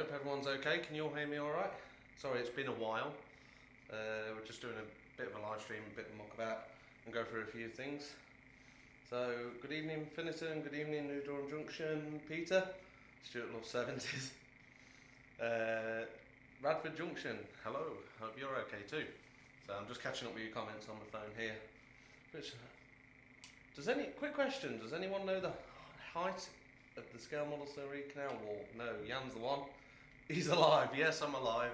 hope everyone's okay. Can you all hear me alright? Sorry, it's been a while. We're just doing a bit of a live stream, a bit of muck about, and go through a few things. So, good evening Finnerton, good evening New Durham Junction, Peter. Stuart loves 70s. Radford Junction, hello, hope you're okay too. So I'm just catching up with your comments on the phone here. Quick question, does anyone know the height of the scale model Surrey Canal Wall? No, Jan's the one. He's alive, yes I'm alive.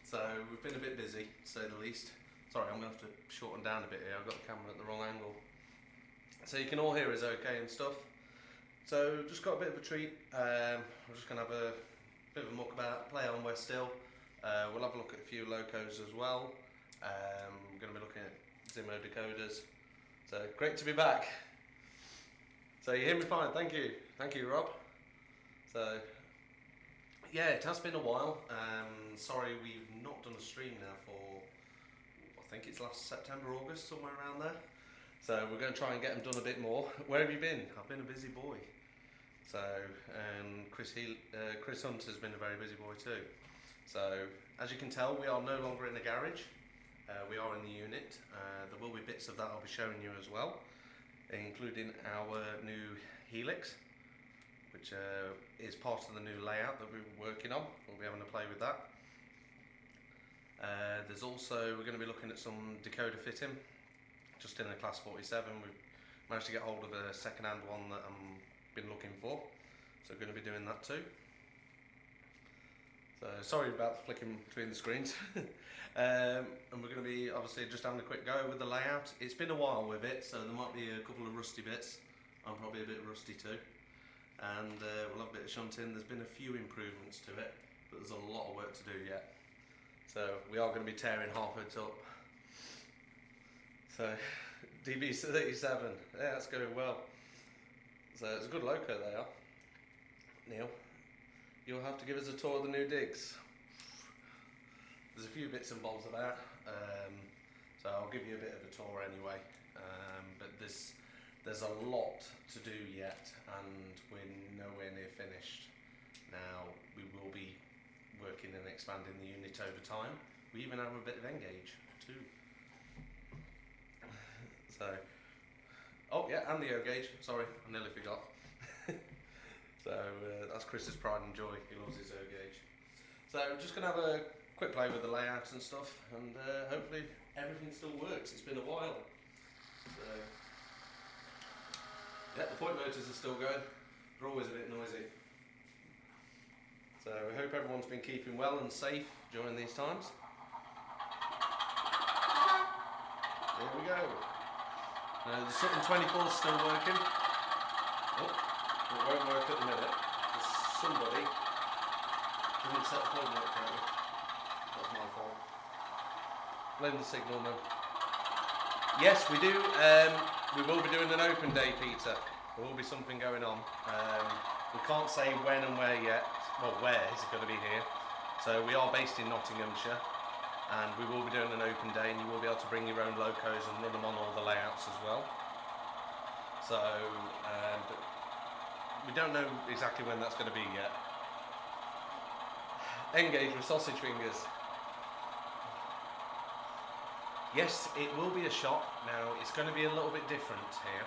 So we've been a bit busy, to say the least. Sorry, I'm going to have to shorten down a bit here, I've got the camera at the wrong angle. So you can all hear us okay and stuff. So just got a bit of a treat. I'm just going to have a bit of a muck about, play on West Hill. We'll have a look at a few locos as well. We're going to be looking at Zimo decoders. So great to be back. So you hear me fine, thank you Rob. So yeah, it has been a while. Sorry we've not done a stream now for, I think it's last September, August, somewhere around there. So we're going to try and get them done a bit more. Where have you been? I've been a busy boy. So Chris Hunt has been a very busy boy too. So as you can tell, we are no longer in the garage. We are in the unit. There will be bits of that I'll be showing you as well, including our new Helix, which is part of the new layout that we're working on. We'll be having a play with that. There's also, we're going to be looking at some decoder fitting, just in a class 47. We've managed to get hold of a second-hand one that I've been looking for, so we're going to be doing that too. So sorry about the flicking between the screens. And we're going to be obviously just having a quick go with the layout. It's been a while with it, so there might be a couple of rusty bits. I'm probably a bit rusty too. And we'll have a bit of shunting. There's been a few improvements to it, but there's a lot of work to do yet. So we are going to be tearing half of it up. So DB37, yeah, that's going well. So it's a good loco they are. Neil, you'll have to give us a tour of the new digs. There's a few bits and bobs about, so I'll give you a bit of a tour anyway. But there's a lot to do yet, and we're nowhere near finished. Now we will be working and expanding the unit over time. We even have a bit of engage too. So, oh yeah, and the O gauge. Sorry, I nearly forgot. So that's Chris's pride and joy. He loves his O gauge. So I'm just gonna have a quick play with the layouts and stuff, and hopefully everything still works. It's been a while. So yeah, the point motors are still going. They're always a bit noisy. So we hope everyone's been keeping well and safe during these times. There we go. Now the Sutton 24 is still working. Oh, it won't work at the minute. There's somebody didn't set the point motor correctly. That's my fault. Blame the signal man. Yes, we do. We will be doing an open day, Peter. There will be something going on. We can't say when and where yet. Well, where is it going to be here? So we are based in Nottinghamshire, and we will be doing an open day, and you will be able to bring your own locos and run them on all the layouts as well. So but we don't know exactly when that's going to be yet. Engage with sausage fingers. Yes, it will be a shop. Now it's going to be a little bit different here.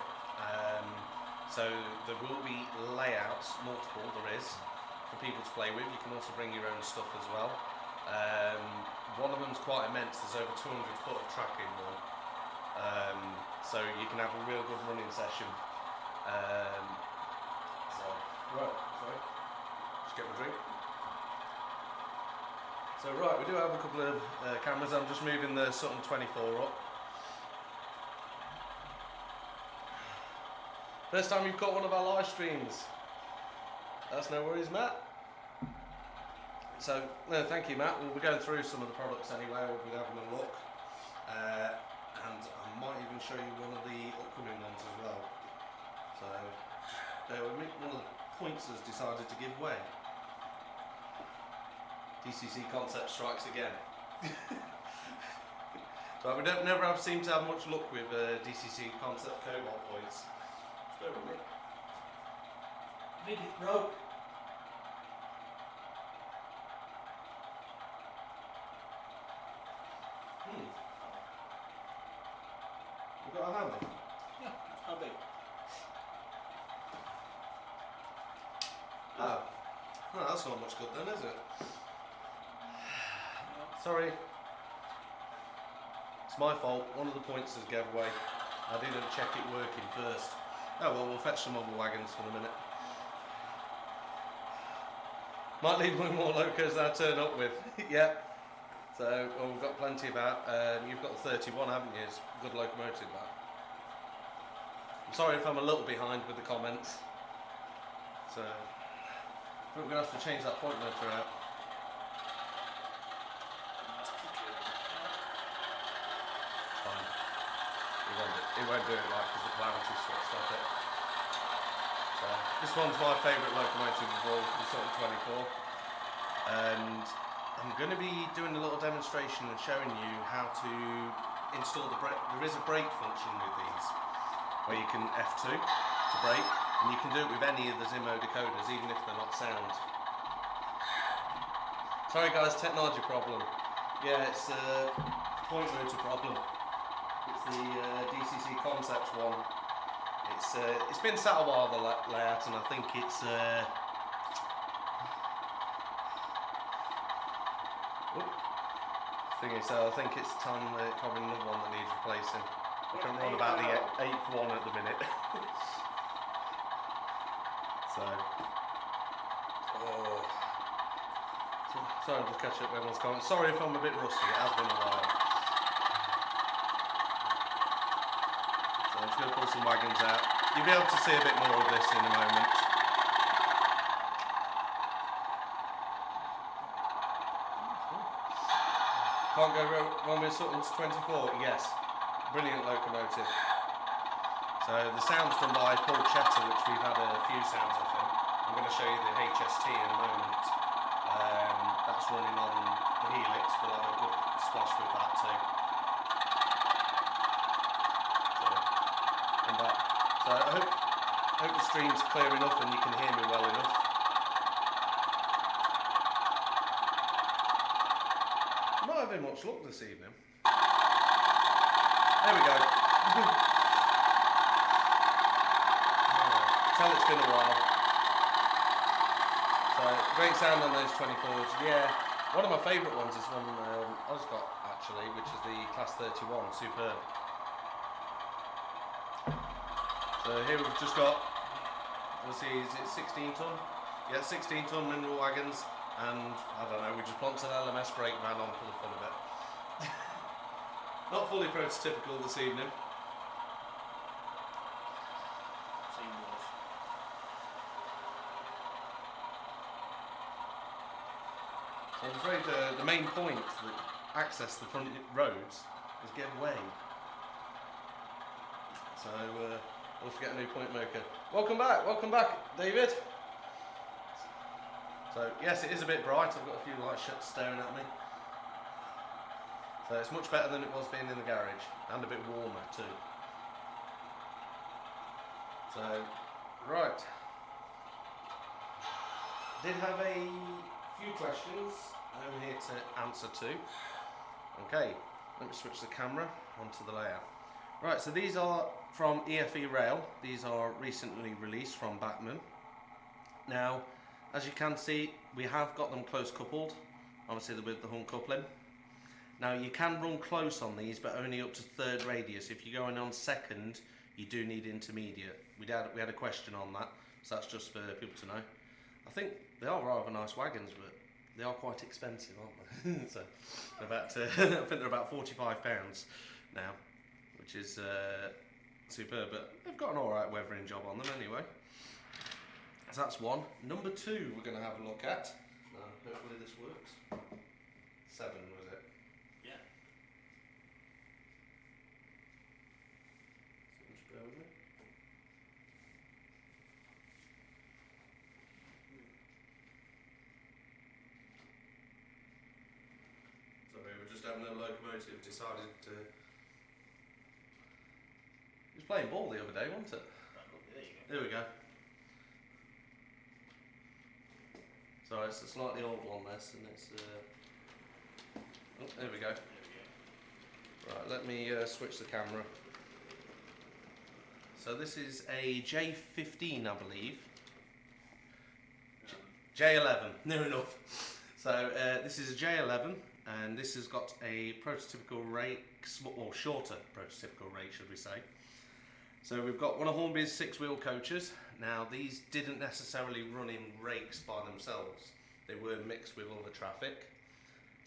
So there will be layouts, multiple there is, for people to play with. You can also bring your own stuff as well. One of them's quite immense. There's over 200 foot of track in one. So you can have a real good running session. Right, sorry. Just get my drink. So right, we do have a couple of cameras. I'm just moving the Sutton 24 up. First time you've caught one of our live streams. That's no worries, Matt. So, no, thank you, Matt. We'll be going through some of the products anyway. We'll be having a look. And I might even show you one of the upcoming ones as well. So, bear with me. One of the points has decided to give way. DCC concept strikes again. So we never seem to have much luck with DCC concept cobalt points. Just bear with me. I think it's broke. Oh. Oh, that's not much good then, is it? Sorry. It's my fault. One of the pointers gave away. I didn't check it working first. Oh well, we'll fetch some other wagons for the minute. Might need one more locos that I turn up with. Yeah. So, well, we've got plenty about. You've got the 31, haven't you? It's a good locomotive, that. I'm sorry if I'm a little behind with the comments. So, we're going to have to change that point motor out. Fine. It won't do it right because the polarity switched off it. So, this one's my favourite locomotive of all, the sort of 24. And I'm going to be doing a little demonstration and showing you how to install the brake. There is a brake function with these, where you can F2 to brake, and you can do it with any of the Zimo decoders, even if they're not sound. Sorry guys, technology problem. Yeah, it's a point motor problem. It's the DCC Concepts one. It's been sat a while, the layout, and I think it's I think it's time probably another one that needs replacing. I think we're on about the 8th one at the minute. So, sorry, I'm just catching up with everyone's comments. Sorry if I'm a bit rusty, it has been a while. So I'm just going to pull some wagons out. You'll be able to see a bit more of this in a moment. Can't go wrong with Sutton's 24, yes. Brilliant locomotive. So the sound's done by Paul Chetter, which we've had a few sounds of him. I'm going to show you the HST in a moment. That's running on the Helix. We'll have a good splash with that too. So I hope the stream's clear enough and you can hear me well enough. Not having much luck this evening. There we go. Tell it's been a while. So great sound on those 24s. Yeah, one of my favourite ones is one Oz got actually, which is the Class 31. Superb. So here we've just got, let's see, is it 16 ton? Yeah, 16 ton mineral wagons. And, I don't know, we just plonked an LMS brake van on for the fun of it. Not fully prototypical this evening. So I'm afraid the main point that access the front roads is given away. So, we'll have to get a new point maker. Welcome back, David. So yes, it is a bit bright. I've got a few light shuts staring at me. So it's much better than it was being in the garage, and a bit warmer too. So, right. Did have a few questions I'm here to answer to. Okay, let me switch the camera onto the layout. Right, so these are from EFE Rail. These are recently released from Batman. Now, as you can see, we have got them close coupled, obviously with the horn coupling. Now you can run close on these, but only up to third radius. If you're going on second, you do need intermediate. We had a question on that, so that's just for people to know. I think they are rather nice wagons, but they are quite expensive, aren't they? So about I think they're about £45 now, which is superb. But they've got an alright weathering job on them anyway. So that's one. Number two we're going to have a look at. Hopefully this works. 7 was it? Yeah. So just bear with me. Sorry, we're just having a locomotive decided to... He was playing ball the other day, wasn't it? There we go. So it's a slightly old one, this, and it's. Oh, there we go. Right, let me switch the camera. So this is a J15, I believe. J11, near enough. So this is a J11, and this has got a prototypical rake, or shorter prototypical rake, should we say. So we've got one of Hornby's 6-wheel coaches. Now these didn't necessarily run in rakes by themselves. They were mixed with other traffic.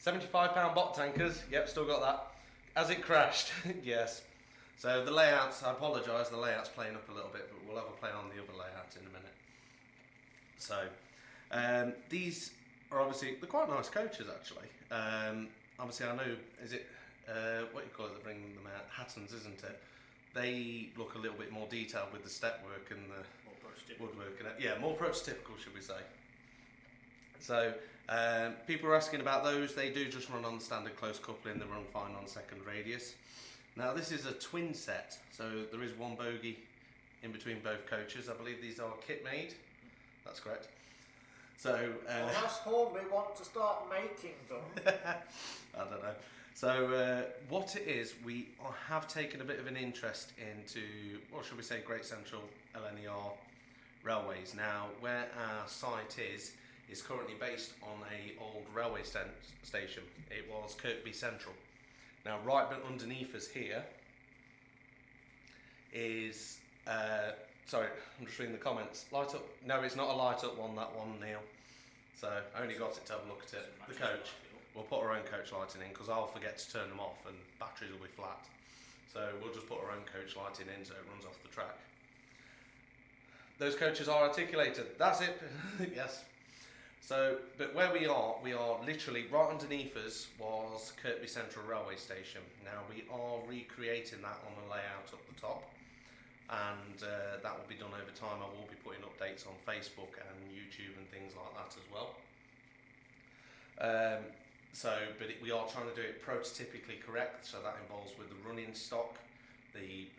75-pound bot tankers, yep, still got that. As it crashed, yes. So the layouts, I apologise, the layout's playing up a little bit, but we'll have a play on the other layout in a minute. So these are obviously, they're quite nice coaches actually. Obviously I know, is it, what you call it, that bring them out, Hattons, isn't it? They look a little bit more detailed with the step work and the woodwork. And yeah, more prototypical, should we say. So people are asking about those. They do just run on the standard close coupling. They run fine on second radius. Now this is a twin set, so there is one bogie in between both coaches. I believe these are kit made. That's correct. So that's Hornby want to start making them. I don't know. So what it is, we have taken a bit of an interest into, what should we say, Great Central LNER railways. Now where our site is currently based on an old railway station. It was Kirkby Central. Now right underneath us here is, sorry, I'm just reading the comments. Light up, no, it's not a light up one, that one, Neil. So I only got it to have a look at it. The coach. We'll put our own coach lighting in because I'll forget to turn them off and batteries will be flat. So we'll just put our own coach lighting in so it runs off the track. Those coaches are articulated. That's it. Yes. So, but where we are literally right underneath us was Kirkby Central Railway Station. Now we are recreating that on the layout up the top, and that will be done over time. I will be putting updates on Facebook and YouTube and things like that as well. We are trying to do it prototypically correct, so that involves with the running stock,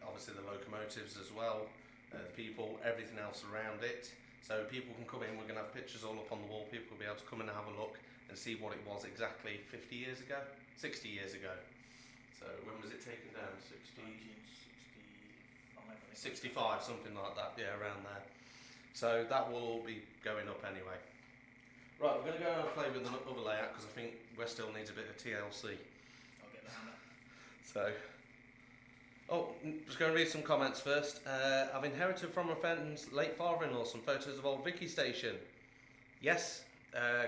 obviously the locomotives as well, the people, everything else around it. So people can come in, we're going to have pictures all up on the wall, people will be able to come in and have a look and see what it was exactly 50 years ago, 60 years ago. So when was it taken down? 65, something like that, yeah, around there. So that will all be going up anyway. Right, we're going to go and play with another layout because I think West Hill needs a bit of TLC. I'll get the hammer. So, just going to read some comments first. I've inherited from a friend's late father-in-law some photos of old Vicky Station. Yes,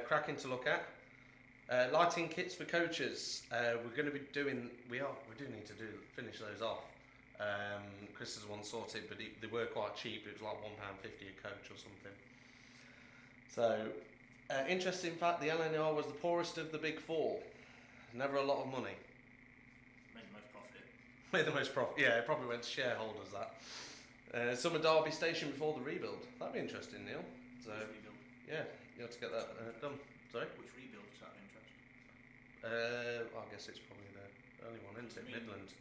cracking to look at. Lighting kits for coaches. We're going to be doing. We do need to finish those off. Chris has one sorted, but they were quite cheap. It was like £1.50 a coach or something. So. Interesting fact, the LNR was the poorest of the big four. Never a lot of money. Made the most profit. Made the most profit, yeah, it probably went to shareholders, that. Summer Derby Station before the rebuild. That'd be interesting, Neil. So, Which rebuild? Yeah, you have to get that done. Sorry? Which rebuild is that of interest? I guess it's probably the early one, isn't it? Midland.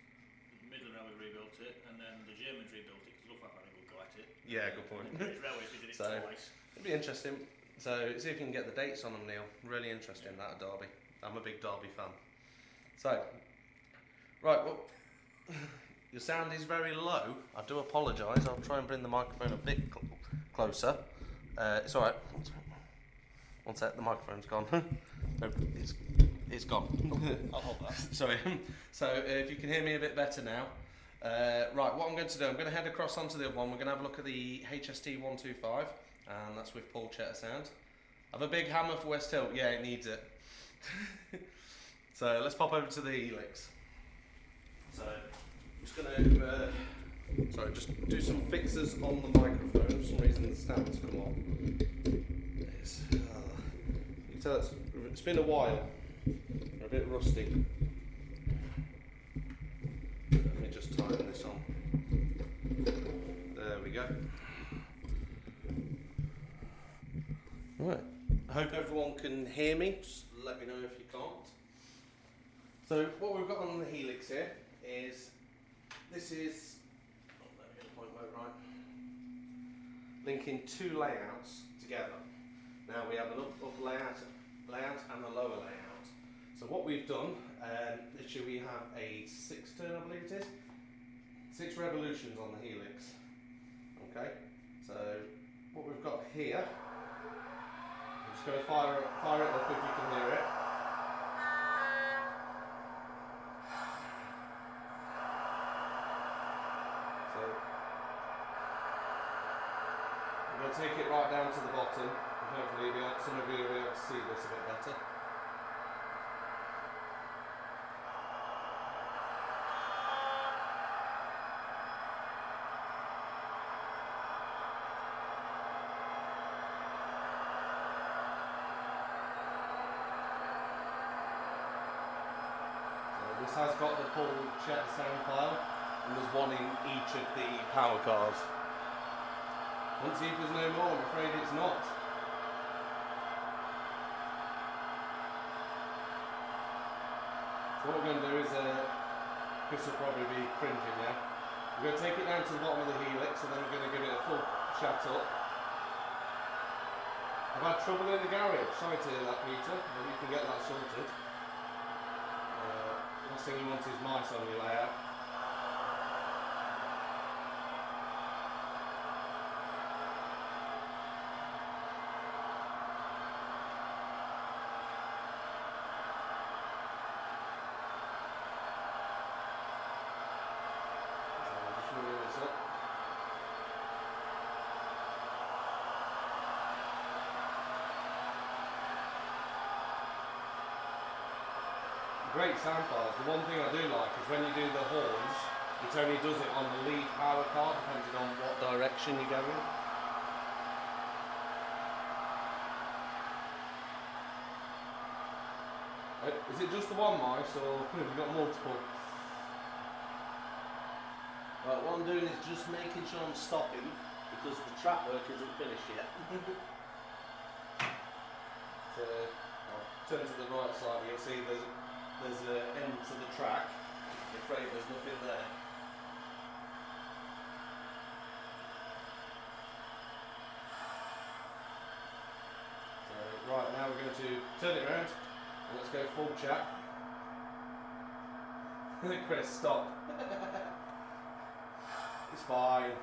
Midland Railway rebuilt it, and then the Germans rebuilt it, because Luftwaffe had a good go at it. Yeah, good point. And the British Railways did it twice. It'd be interesting. So, see if you can get the dates on them, Neil. Really interesting, that Derby. I'm a big Derby fan. So, right, well, your sound is very low. I do apologise. I'll try and bring the microphone a bit closer. It's alright. One sec, the microphone's gone. No, it's gone. I'll hold that. Sorry. So, if you can hear me a bit better now. Right, what I'm going to do, I'm going to head across onto the other one. We're going to have a look at the HST 125. And that's with Paul Chetter sound. I have a big hammer for West Hill. Yeah, it needs it. So let's pop over to the Helix. So I'm just going to just do some fixes on the microphone. For some reason the stand's come off. You can tell it's been a while. They're a bit rusty. Let me just tighten this on. There we go. Right. I hope everyone can hear me. Just let me know if you can't. So what we've got on the Helix here is let me get the point right. Linking two layouts together. Now we have an up layout and a lower layout. So what we've done, literally we have a 6-turn, I believe it is. 6 revolutions on the Helix. Okay. So what we've got here. Just going to fire it up if you can hear it. So I'm going to take it right down to the bottom, and hopefully some of you will be able to see this a bit better. This has got the pull check sound file, and there's one in each of the power cars. Let's see if there's no more, I'm afraid it's not. So what we're going to do is, Chris will probably be cringing now. We're going to take it down to the bottom of the Helix, and then we're going to give it a full chat up. I've had trouble in the garage, sorry to hear that, Peter, but you can get that sorted. Last thing you want is mice on your layout. So I'm just moving this up. Great sound files. The one thing I do like is when you do the horns, it only does it on the lead power car, depending on what direction you're going. Is it just the one mice, or have you got multiple? Right, what I'm doing is just making sure I'm stopping, because the track work isn't finished yet. So I'll turn to the right side, you'll see there's an end to the track. I'm afraid there's nothing there. So right, now we're going to turn it around and let's go full chat. Chris, stop. It's fine.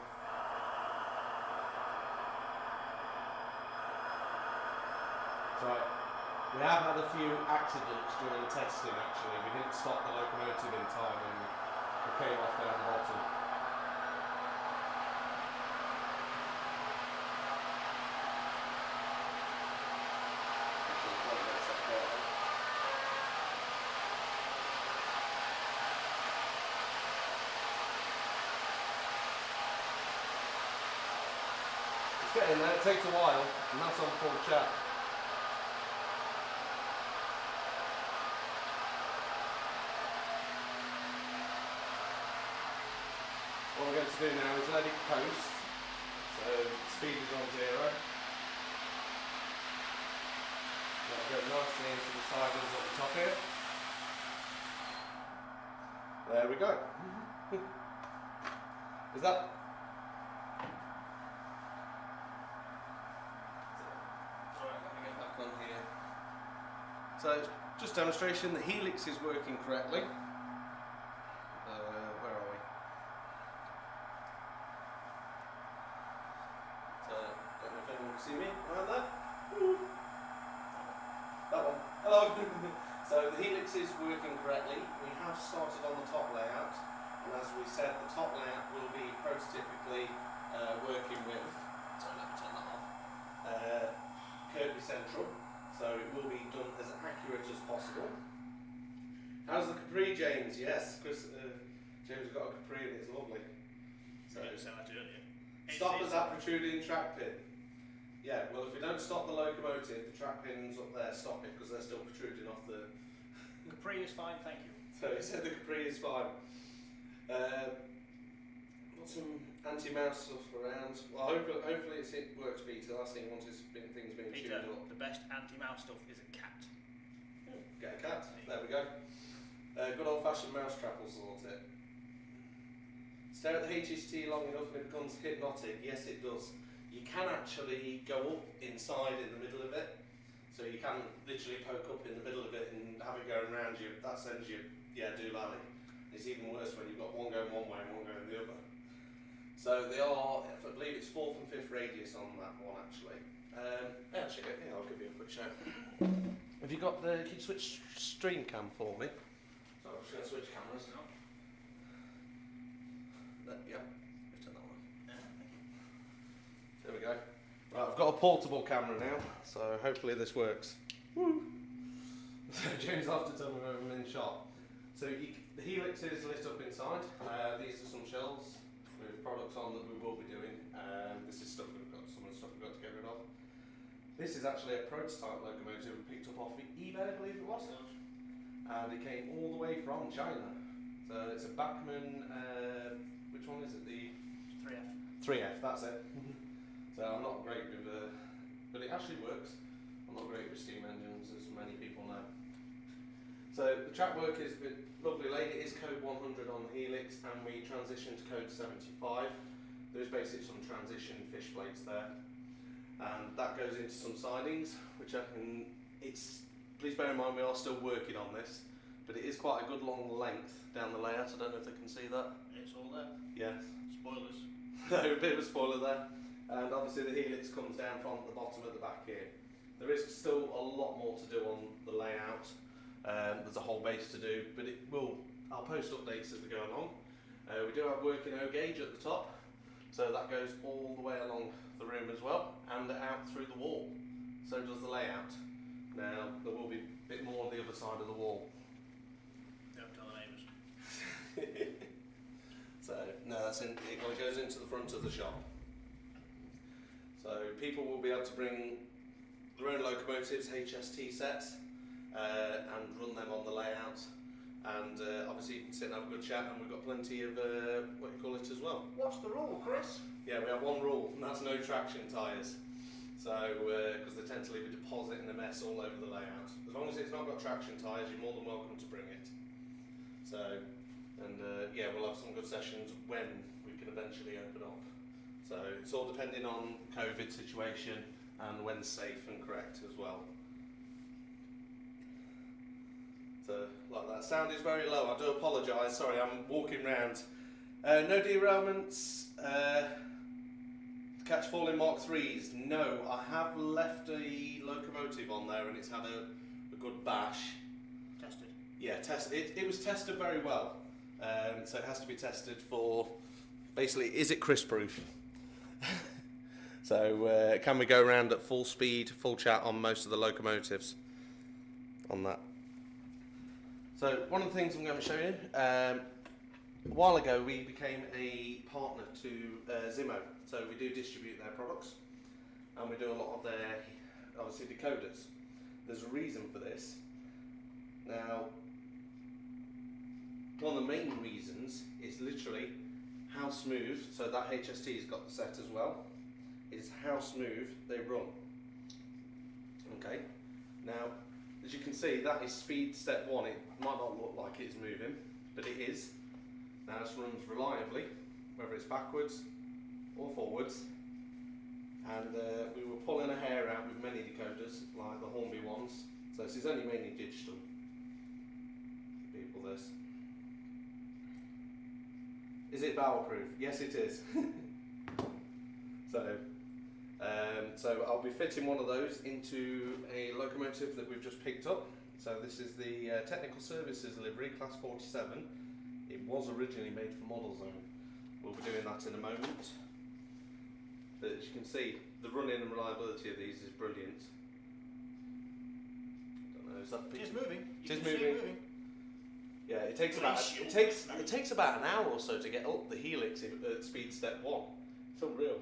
Right. We have had a few accidents during testing actually. We didn't stop the locomotive in time and we came off down the bottom. It's getting there, it takes a while, and that's on full chat. What we're going to do now is let it coast, so speed is on 0. That'll go nicely into the sidings at the top here. There we go. Is that? Alright, let me get back on here. So, just demonstration, the Helix is working correctly. Where are we? So, don't know if anyone can see me around there. That one. Hello. So the Helix is working correctly. We have started on the top layout, and as we said, the top layout will be prototypically working with, so let me turn that off, Kirby Central, so it will be done as accurate as possible. How's the Capri, James? Yes, Chris, James has got a Capri and it's lovely. So stop at that protruding track pin. Yeah, well if we don't stop the locomotive, the track pin's up there, stop it because they're still protruding off the... Capri is fine, thank you. So he said the Capri is fine. Got some anti-mouse stuff around. Well, hopefully it works, Peter. Last thing once is things being Peter, tuned up. the best anti-mouse stuff is a cat. Get a cat. There we go. Good old-fashioned mousetrap will sort it. Stare at the HST long enough and it becomes hypnotic. Yes, it does. You can actually go up inside in the middle of it. So you can literally poke up in the middle of it and have it going around you. That sends you, yeah, doolally. It's even worse when you've got one going one way and one going the other. So they are, I believe it's 4th and 5th radius on that one actually. Yeah, I'll give you a quick show. Have you got the, can you switch stream cam for me? So I'm just going to switch cameras now. Yep, let's turn that on. There we go. Right, I've got a portable camera now, so hopefully this works. Woo! So James will have to tell me when I'm in shot. So the Helix is lit up inside. These are some shelves with products on that we will be doing. This is stuff some of the stuff we've got to get rid of. This is actually a prototype locomotive we picked up off eBay, I believe it was. And it came all the way from China. So it's a Bachmann, which one is it? The 3F. 3F, that's it. So I'm not great with, but it actually works. I'm not great with steam engines, as many people know. So the track work is with lovely lady. It is code 100 on the Helix, and we transitioned to code 75. There's basically some transition fish plates there, and that goes into some sidings, which I can. Please bear in mind we are still working on this, but it is quite a good long length down the layout. I don't know if they can see that. It's all there. Yes. Spoilers. A bit of a spoiler there. And obviously the Helix comes down from the bottom at the back here. There is still a lot more to do on the layout. There's a whole base to do, but I'll post updates as we go along. We do have working O gauge at the top, so that goes all the way along the room as well, and out through the wall. So does the layout. Now, there will be a bit more on the other side of the wall. Don't tell the neighbours. So, no, it goes into the front of the shop. So people will be able to bring their own locomotives, HST sets, and run them on the layout. And obviously you can sit and have a good chat, and we've got plenty of, what you call it as well. What's the rule, Chris? Yeah, we have one rule, and that's no traction tyres. So, because they tend to leave a deposit and a mess all over the layout. As long as it's not got traction tyres, you're more than welcome to bring it. So, and yeah, we'll have some good sessions when we can eventually open up. So it's all depending on COVID situation and when's safe and correct as well. So like that sound is very low. I do apologise. Sorry, I'm walking round. No derailments. Catch falling Mark 3s. No, I have left a locomotive on there and it's had a good bash. Tested. Yeah, it was tested very well. So it has to be tested for basically, is it crisp proof? So can we go around at full speed, full chat on most of the locomotives on that? So one of the things I'm going to show you, a while ago we became a partner to Zimo, so we do distribute their products and we do a lot of their, obviously, decoders. There's a reason for this. Now, one of the main reasons is literally how smooth, so that HST's got the set as well, is how smooth they run. Okay, now as you can see that is speed step 1. It might not look like it's moving, but it is. Now this runs reliably, whether it's backwards or forwards, and we were pulling a hair out with many decoders like the Hornby ones, so this is only mainly digital. People this. Is it barrel proof? Yes, it is. So I'll be fitting one of those into a locomotive that we've just picked up. So this is the Technical Services Livery, Class 47. It was originally made for Model Zone. We'll be doing that in a moment. But as you can see, the running and reliability of these is brilliant. I don't know, is that It is moving. It is moving. Yeah, it takes about an hour or so to get up the Helix at speed step 1. It's unreal.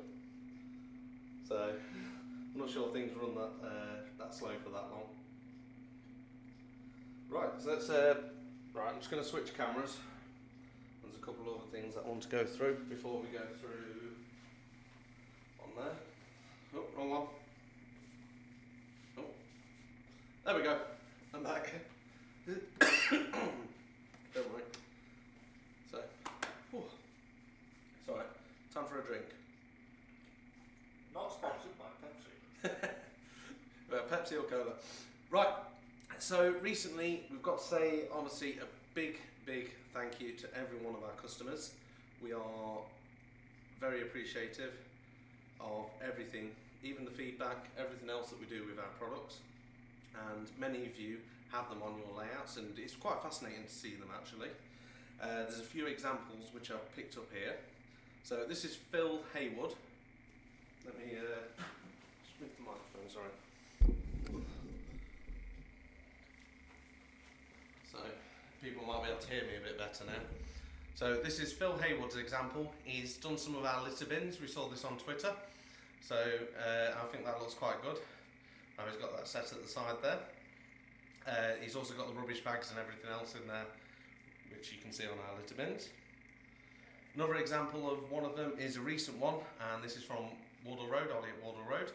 So I'm not sure things run that slow for that long. Right, so let's right. I'm just going to switch cameras. There's a couple of other things that I want to go through before we go through on there. Oh, wrong one. Oh, there we go. I'm back. Don't worry. So, it's alright. Time for a drink. Not sponsored by Pepsi. Pepsi or Cola. Right. So recently, we've got to say, honestly, a big thank you to every one of our customers. We are very appreciative of everything, even the feedback, everything else that we do with our products. And many of you have them on your layouts, and it's quite fascinating to see them actually. There's a few examples which I've picked up here. So this is Phil Haywood. Let me just move the microphone, sorry. So people might be able to hear me a bit better now. So this is Phil Haywood's example. He's done some of our litter bins. We saw this on Twitter. So I think that looks quite good. Now he's got that set at the side there. He's also got the rubbish bags and everything else in there, which you can see on our litter bins. Another example of one of them is a recent one, and this is from Wardle Road, Ollie at Wardle Road.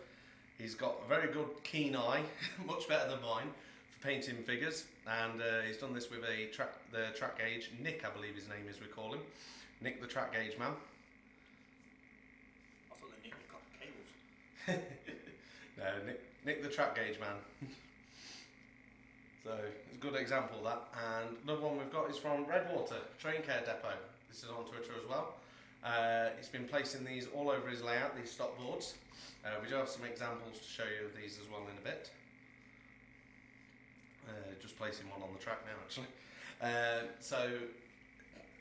He's got a very good keen eye, much better than mine, for painting figures, and he's done this with the track gauge. Nick, I believe his name is, we call him. Nick the track gauge man. I thought they nicked the cables. No, Nick the track gauge man. So it's a good example of that. And another one we've got is from Redwater Train Care Depot. This is on Twitter as well. He's been placing these all over his layout, these stop boards. We do have some examples to show you of these as well in a bit. Just placing one on the track now actually. So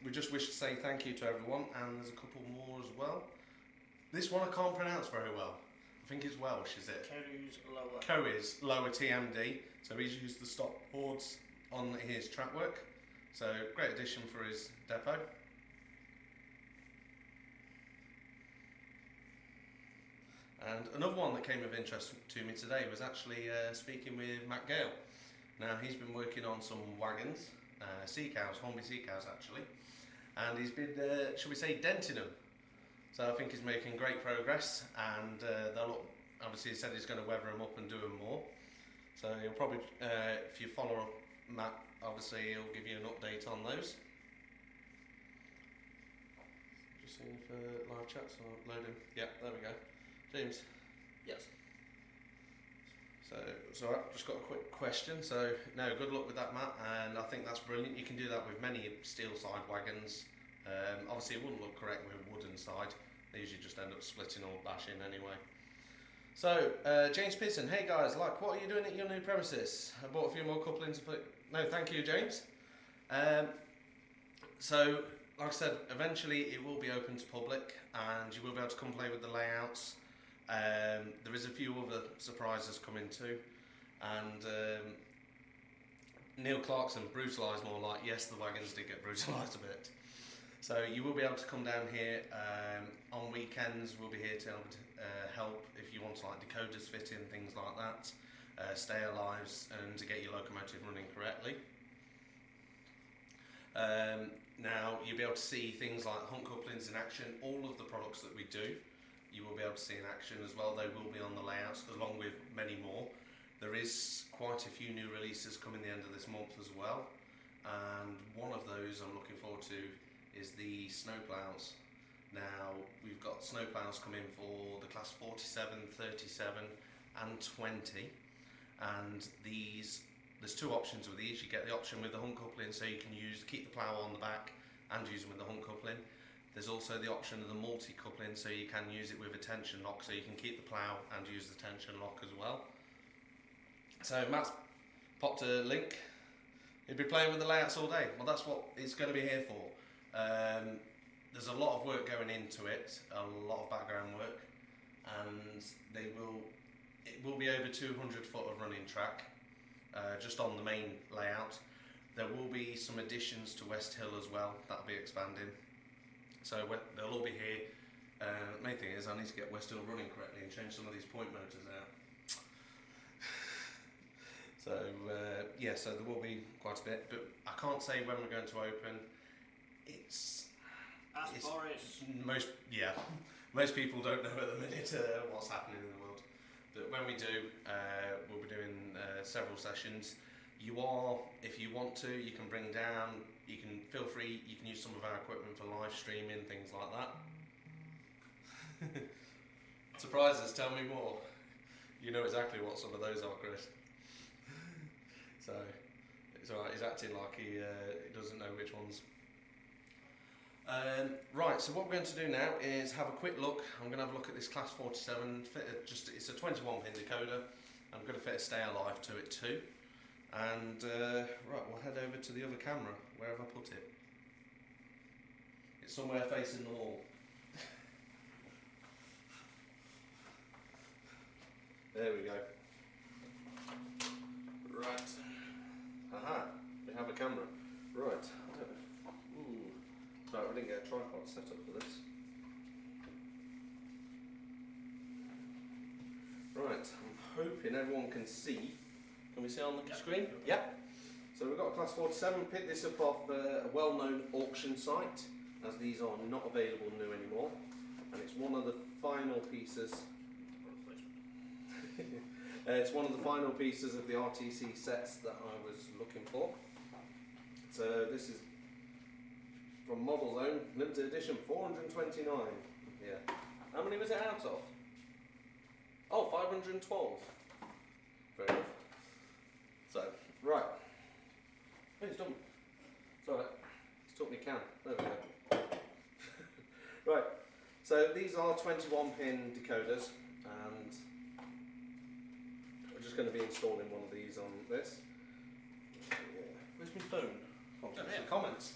we just wish to say thank you to everyone, and there's a couple more as well. This one I can't pronounce very well. I think it's Welsh, is it? Coes lower TMD. So he's used the stop boards on his track work. So great addition for his depot. And another one that came of interest to me today was actually speaking with Matt Gale. Now he's been working on some wagons, sea cows, Hornby sea cows actually, and he's been, shall we say, denting them. So I think he's making great progress, and they'll obviously he said he's going to weather them up and do them more. So he'll probably, if you follow Matt, obviously he'll give you an update on those. Just seeing if live chats are loading. Yeah, there we go. James. Yes. So I've just got a quick question. So no, good luck with that, Matt, and I think that's brilliant. You can do that with many steel side wagons. Obviously it wouldn't look correct with a wooden side. They usually just end up splitting or bashing anyway. So James Pearson, hey guys, what are you doing at your new premises? I bought a few more couplings. No, thank you, James. So like I said, eventually it will be open to public, and you will be able to come play with the layouts. There is a few other surprises coming too, and Neil Clarkson brutalised more like, yes, the wagons did get brutalised a bit. So you will be able to come down here on weekends. We'll be here to help if you want to, like, decoders fitting, things like that, stay alive, and to get your locomotive running correctly. Now you'll be able to see things like hunt couplings in action. All of the products that we do, you will be able to see in action as well. They will be on the layouts, along with many more. There is quite a few new releases coming the end of this month as well, and one of those I'm looking forward to is the snowplows. Now we've got snowplows coming for the class 47, 37 and 20, and there's two options with these. You get the option with the hunt coupling, so you can keep the plough on the back and use them with the hunt coupling. There's also the option of the multi-coupling, so you can use it with a tension lock, so you can keep the plough and use the tension lock as well. So Matt's popped a link. He'll be playing with the layouts all day. Well, that's what it's going to be here for. There's a lot of work going into it, a lot of background work, and it will be over 200 foot of running track, just on the main layout. There will be some additions to West Hill as well, that'll be expanding. So they'll all be here. The main thing is I need to get West Hill running correctly and change some of these point motors out. So yeah, so there will be quite a bit, but I can't say when we're going to open. Most people don't know at the minute what's happening in the world. But when we do, we'll be doing several sessions. If you want to, you can bring down. You can feel free. You can use some of our equipment for live streaming, things like that. Surprises. Tell me more. You know exactly what some of those are, Chris. So it's alright. He's acting like he doesn't know which ones. Right, so what we're going to do now is have a quick look. I'm going to have a look at this Class 47. It's a 21 pin decoder. I'm going to fit a stay alive to it too. And right, we'll head over to the other camera. Where have I put it? It's somewhere facing the wall. There we go. Right. Aha, we have a camera. Right. I don't know. Right, we didn't get a tripod set up for this. Right, I'm hoping everyone can see. Can we see on the screen? Yep. So we've got a Class 47, picked this up off a well-known auction site, as these are not available new anymore. And it's one of the final pieces. It's one of the final pieces of the RTC sets that I was looking for. So this is from Model Zone, limited edition, 429. Yeah. How many was it out of? Oh, 512. Fair enough. So, right. Oh, it's done. Sorry, it's took me can. There we go. Right. So these are 21 pin decoders, and we're just going to be installing one of these on this. Where's my phone? Oh, here. Comments.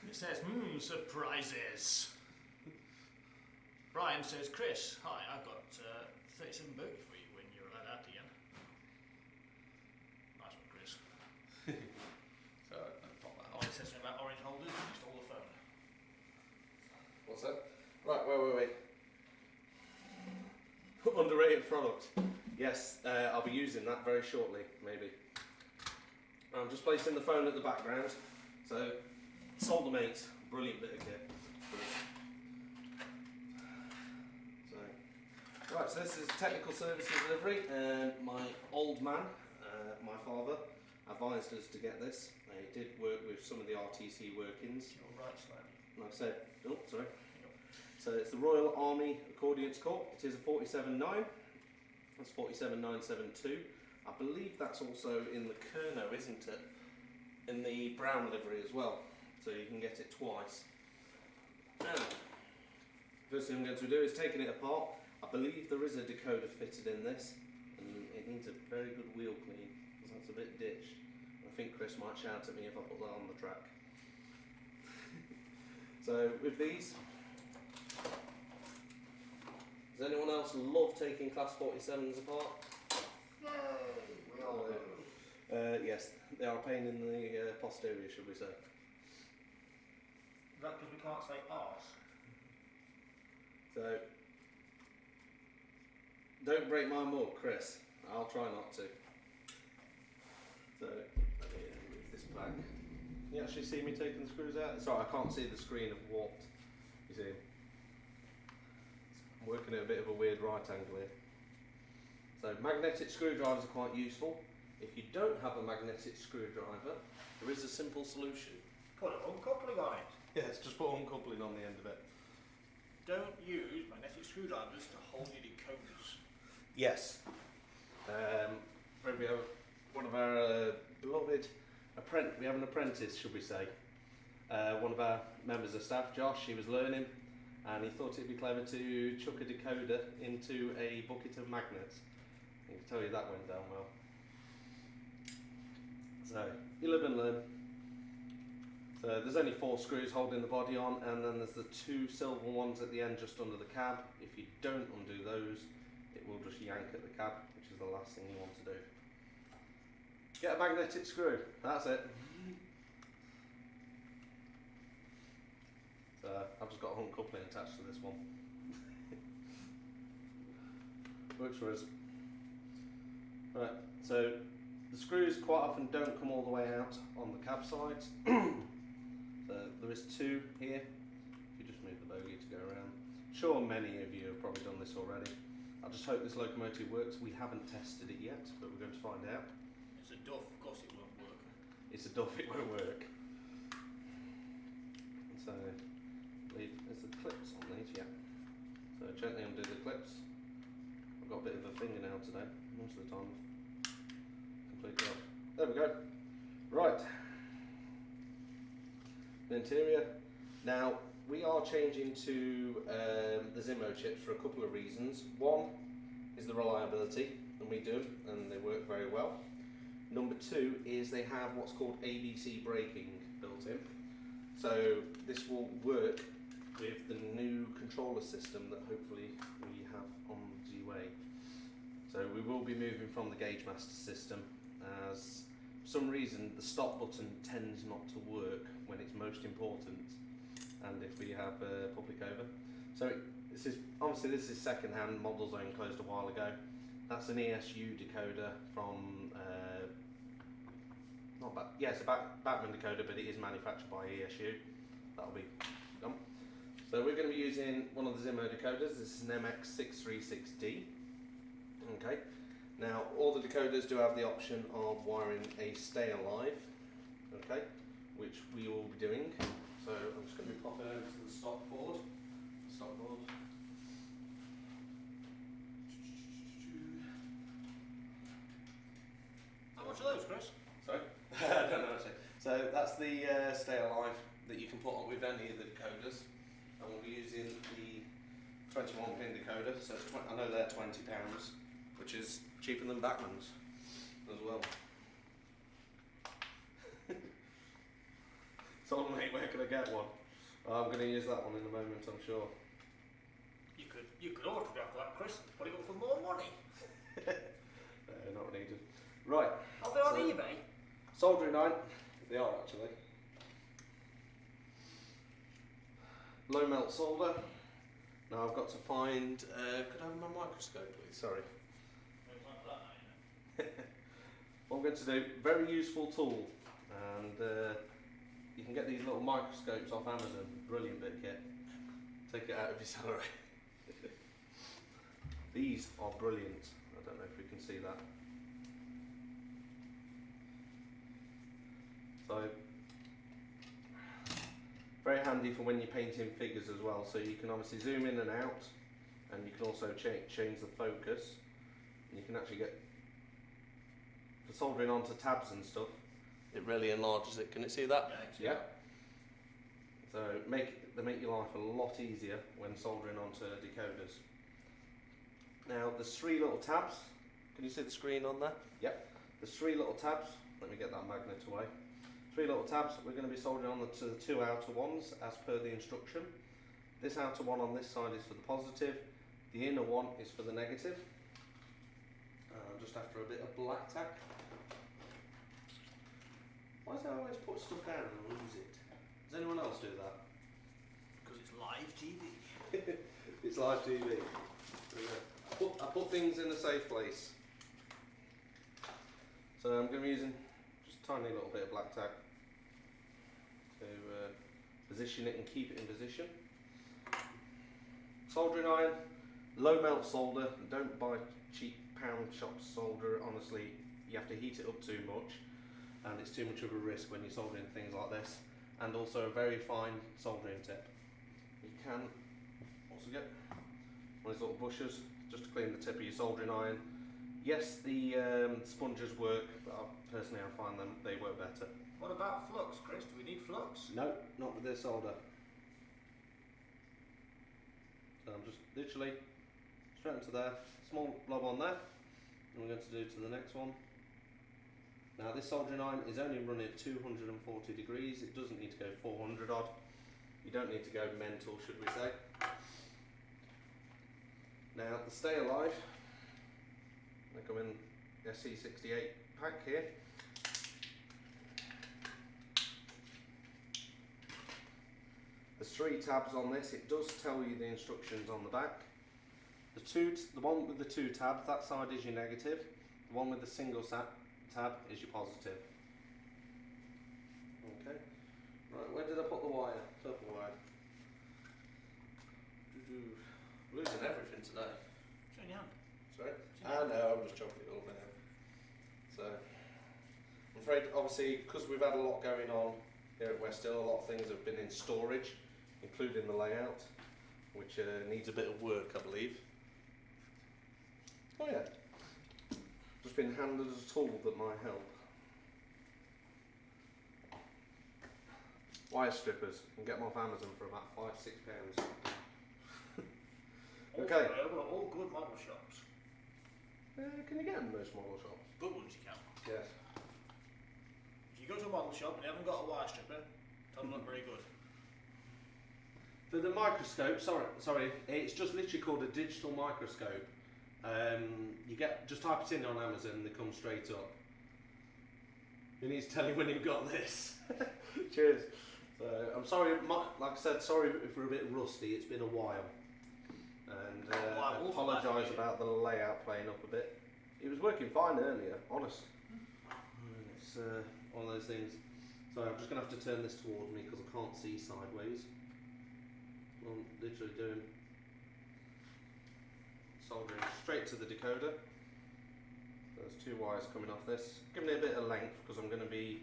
It says, surprises. Brian says, Chris, hi, I've got 37 bogey for you when you're allowed out again. Nice one, Chris. So, pop that Oh, on. it says something about orange holders and you stole the phone. What's that? Right, wait. Underrated product. Yes, I'll be using that very shortly, maybe. I'm just placing the phone at the background. So, solder mate, brilliant bit of kit. Right, so this is technical services delivery, and my old man, my father, advised us to get this. He did work with some of the RTC workings. You're right, slightly. Like I said, oh, sorry. So it's the Royal Army Accordions Corps. It is a 47.9. That's 47.972. I believe that's also in the Kerno, isn't it? In the brown livery as well. So you can get it twice. Now, first thing I'm going to do is taking it apart. I believe there is a decoder fitted in this, and it needs a very good wheel clean, because that's a bit ditched. I think Chris might shout at me if I put that on the track. So with these, does anyone else love taking Class 47s apart? No. Yes, they are a pain in the posterior, should we say. Is that because we can't say arse? So, don't break my mug, Chris. I'll try not to. So, let me move this back. Can you actually see me taking the screws out? Sorry, I can't see the screen of what you see. I'm working at a bit of a weird right angle here. So, magnetic screwdrivers are quite useful. If you don't have a magnetic screwdriver, there is a simple solution. Put an uncoupling on it. Yes, just put uncoupling on the end of it. Don't use magnetic screwdrivers to hold your decoders. Yes. We have one of our beloved we have an apprentice, should we say. One of our members of staff, Josh, he was learning, and he thought it'd be clever to chuck a decoder into a bucket of magnets. I can tell you that went down well. So, you live and learn. So there's only 4 screws holding the body on, and then there's the 2 silver ones at the end just under the cab. If you don't undo those, it will just yank at the cab, which is the last thing you want to do. Get a magnetic screw, that's it. So I've just got a hunt coupling attached to this one. Works for us. Right, so the screws quite often don't come all the way out on the cab sides. So there is 2 here. If you just move the bogie to go around. Sure, many of you have probably done this already. I just hope this locomotive works. We haven't tested it yet, but we're going to find out. It's a duff, of course it won't work. It's a duff, it won't work. So, there's the clips on these, yeah. So gently undo the clips. I've got a bit of a fingernail today. Most of the time, completely off. There we go. Right. The interior. Now, we are changing to the Zimo chips for a couple of reasons. One is the reliability, and we do, and they work very well. Number two is they have what's called ABC braking built in. So this will work with the new controller system that hopefully we have on the way. So we will be moving from the Gauge Master system, as for some reason the stop button tends not to work when it's most important, and if we have public over. So this is second hand, Model Zone closed a while ago. That's an ESU decoder from it's a Batman decoder, but it is manufactured by ESU. That'll be done. So we're going to be using one of the Zimo decoders. This is an MX636D. Okay. Now all the decoders do have the option of wiring a stay alive. Okay, which we will be doing. So I'm just going to be popping over to the stock board. How much are those, Chris? Sorry? I don't know actually. So that's the stay alive that you can put on with any of the decoders. And we'll be using the 21 pin decoder. So it's I know they're £20, which is cheaper than Batman's as well. So mate, where can I get one? I'm going to use that one in a moment, I'm sure. You could autograph that, Chris, and put it up for more money. Not needed. Right. Are they on eBay? Soldering iron. They are actually. Low melt solder. Now I've got to find. Could I have my microscope, please? Sorry. What I'm going to do, very useful tool, and you can get these little microscopes off Amazon. Brilliant bit of kit. Take it out of your salary. These are brilliant. I don't know if we can see that. So, very handy for when you're painting figures as well. So you can obviously zoom in and out, and you can also change the focus. And you can actually get, for soldering onto tabs and stuff, it really enlarges it. Can you see that? Yeah. So they make your life a lot easier when soldering onto decoders. Now there's three little tabs. Can you see the screen on there? Yep. There's three little tabs. Let me get that magnet away. Three little tabs. We're going to be soldering on to the two outer ones as per the instruction. This outer one on this side is for the positive. The inner one is for the negative. Just after a bit of black tack. Why does I always put stuff down and lose it? Does anyone else do that? Because it's live TV. It's live TV. I put things in a safe place. So I'm going to be using just a tiny little bit of black tack to position it and keep it in position. Soldering iron, low melt solder. Don't buy cheap pound shop solder. Honestly, you have to heat it up too much, and it's too much of a risk when you're soldering things like this. And also a very fine soldering tip. You can also get one of these little bushes just to clean the tip of your soldering iron. Yes, the sponges work, but personally I find they work better. What about flux, Chris? Do we need flux? No, not with this solder. So I'm just literally straight into there, small blob on there, and we're going to do to the next one. Now this soldering iron is only running at 240 degrees, it doesn't need to go 400 odd. You don't need to go mental, should we say. Now the stay alive, they come in the SC68 pack here. There's three tabs on this. It does tell you the instructions on the back. The one with the two tabs, that side is your negative. The one with the single tab is your positive. Okay. Right, where did I put the wire? Purple wire. Losing everything today. It's in your hand. Sorry? I know, I'm just chopping it all now. So, I'm afraid, obviously, because we've had a lot going on here at West Hill, a lot of things have been in storage, including the layout, which needs a bit of work, I believe. Oh yeah. Just been handed a tool that might help. wire strippers. You can get them off Amazon for about £5-6. All Okay. all good model shops. Can you get them in most model shops? Good ones you can. Yes. If you go to a model shop and you haven't got a wire stripper, doesn't look very good. For the microscope, sorry, it's just literally called a digital microscope. You just type it in on Amazon, they come straight up. Who needs to tell you when you've got this? Cheers. So I'm sorry, like I said, sorry if we're a bit rusty. It's been a while, and I apologise about the layout playing up a bit. It was working fine earlier, honest. It's one of those things. So I'm just going to have to turn this towards me because I can't see sideways. I'm literally doing soldering straight to the decoder. There's 2 wires coming off this. Giving it a bit of length because I'm going to be,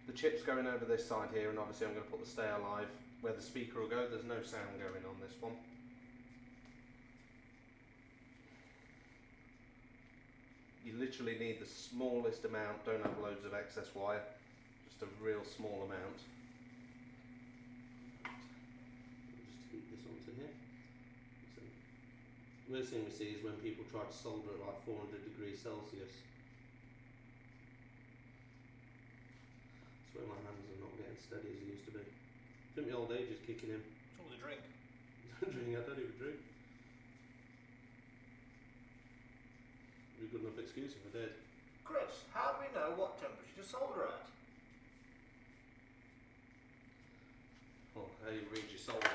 the chip's going over this side here, and obviously I'm going to put the stay alive where the speaker will go. There's no sound going on this one. You literally need the smallest amount, don't have loads of excess wire, just a real small amount. Just heat this onto here. So, worst thing we see is when people try to solder at like 400 degrees Celsius. I swear my hands are not getting steady as they used to be. I think my old age is kicking in. It's all the drink. I don't even drink. Would be a good enough excuse if I did. Chris, how do we know what temperature to solder at? Well, how you read your solder.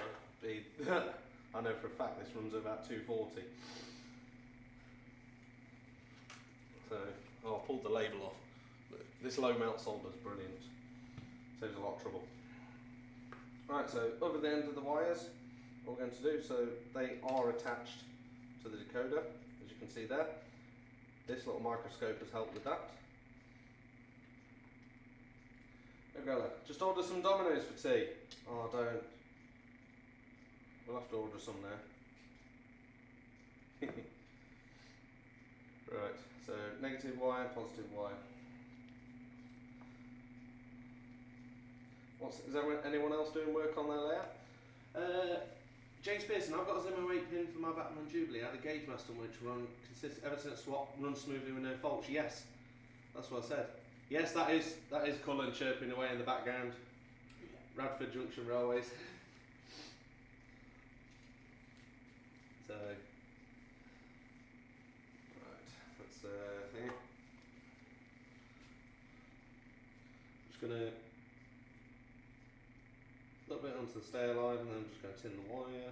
I know for a fact this runs about 240. So I'll pull the label off. But this low melt solder is brilliant. Saves a lot of trouble. Right, so over the end of the wires, what we're going to do, so they are attached to the decoder, as you can see there. This little microscope has helped with that. Hey Bella, just order some Dominoes for tea. Oh, don't. We'll have to order some now. Right, so negative wire, positive wire. Is anyone else doing work on their layout? James Pearson, I've got a Zimo 8 pin for my Batman Jubilee. I had a gauge master which ever since swap, runs smoothly with no faults. Yes, that's what I said. Yes, that is Cullen chirping away in the background. Yeah. Radford Junction Railways. So, right, that's thing. Just gonna little bit onto the stay alive, and then I'm just going to tin the wire.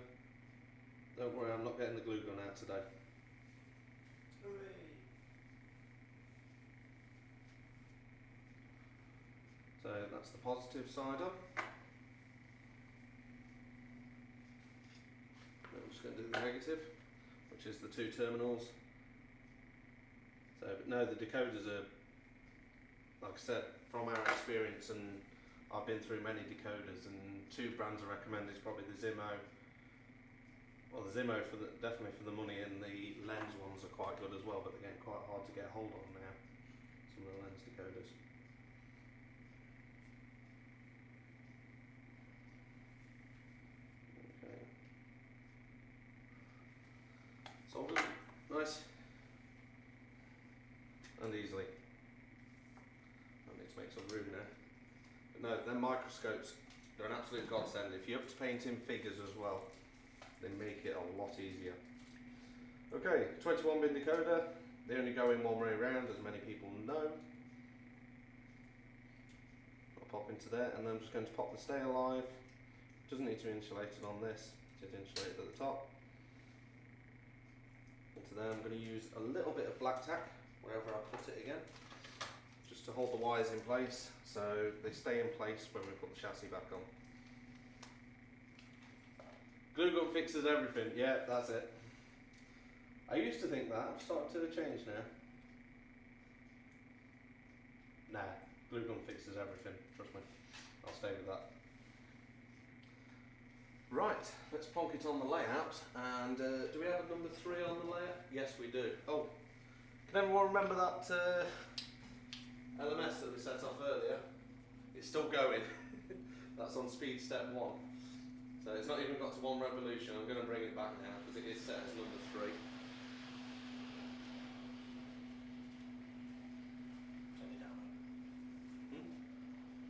Don't worry, I'm not getting the glue gun out today. Hooray. So that's the positive side up. I'm just going to do the negative, which is the 2 terminals. So, but no, the decoders are, like I said, from our experience, and I've been through many decoders, and 2 brands I recommend is probably the Zimo. Well, the Zimo definitely for the money, and the lens ones are quite good as well, but they're getting quite hard to get hold of now. Some of the lens decoders. Okay. Soldered, nice, and easily. I need to make some room now. No, they're microscopes. They're an absolute godsend. If you're up to painting figures as well, they make it a lot easier. Okay, 21 bin decoder. They only go in one way round, as many people know. I'll pop into there, and then I'm just going to pop the stay alive. Doesn't need to be insulated on this. It's insulated at the top. Into there, I'm going to use a little bit of black tack wherever I put it again, just to hold the wires in place, so they stay in place when we put the chassis back on. Glue gun fixes everything. Yeah, that's it. I used to think that. I'm starting to change now. Nah, glue gun fixes everything. Trust me. I'll stay with that. Right, let's plonk it on the layout. And do we have a number 3 on the layout? Yes, we do. Oh, can everyone remember that LMS that we set off earlier? It's still going. That's on speed step 1. So it's not even got to 1 revolution. I'm going to bring it back now because it is set as number 3. Turn it down.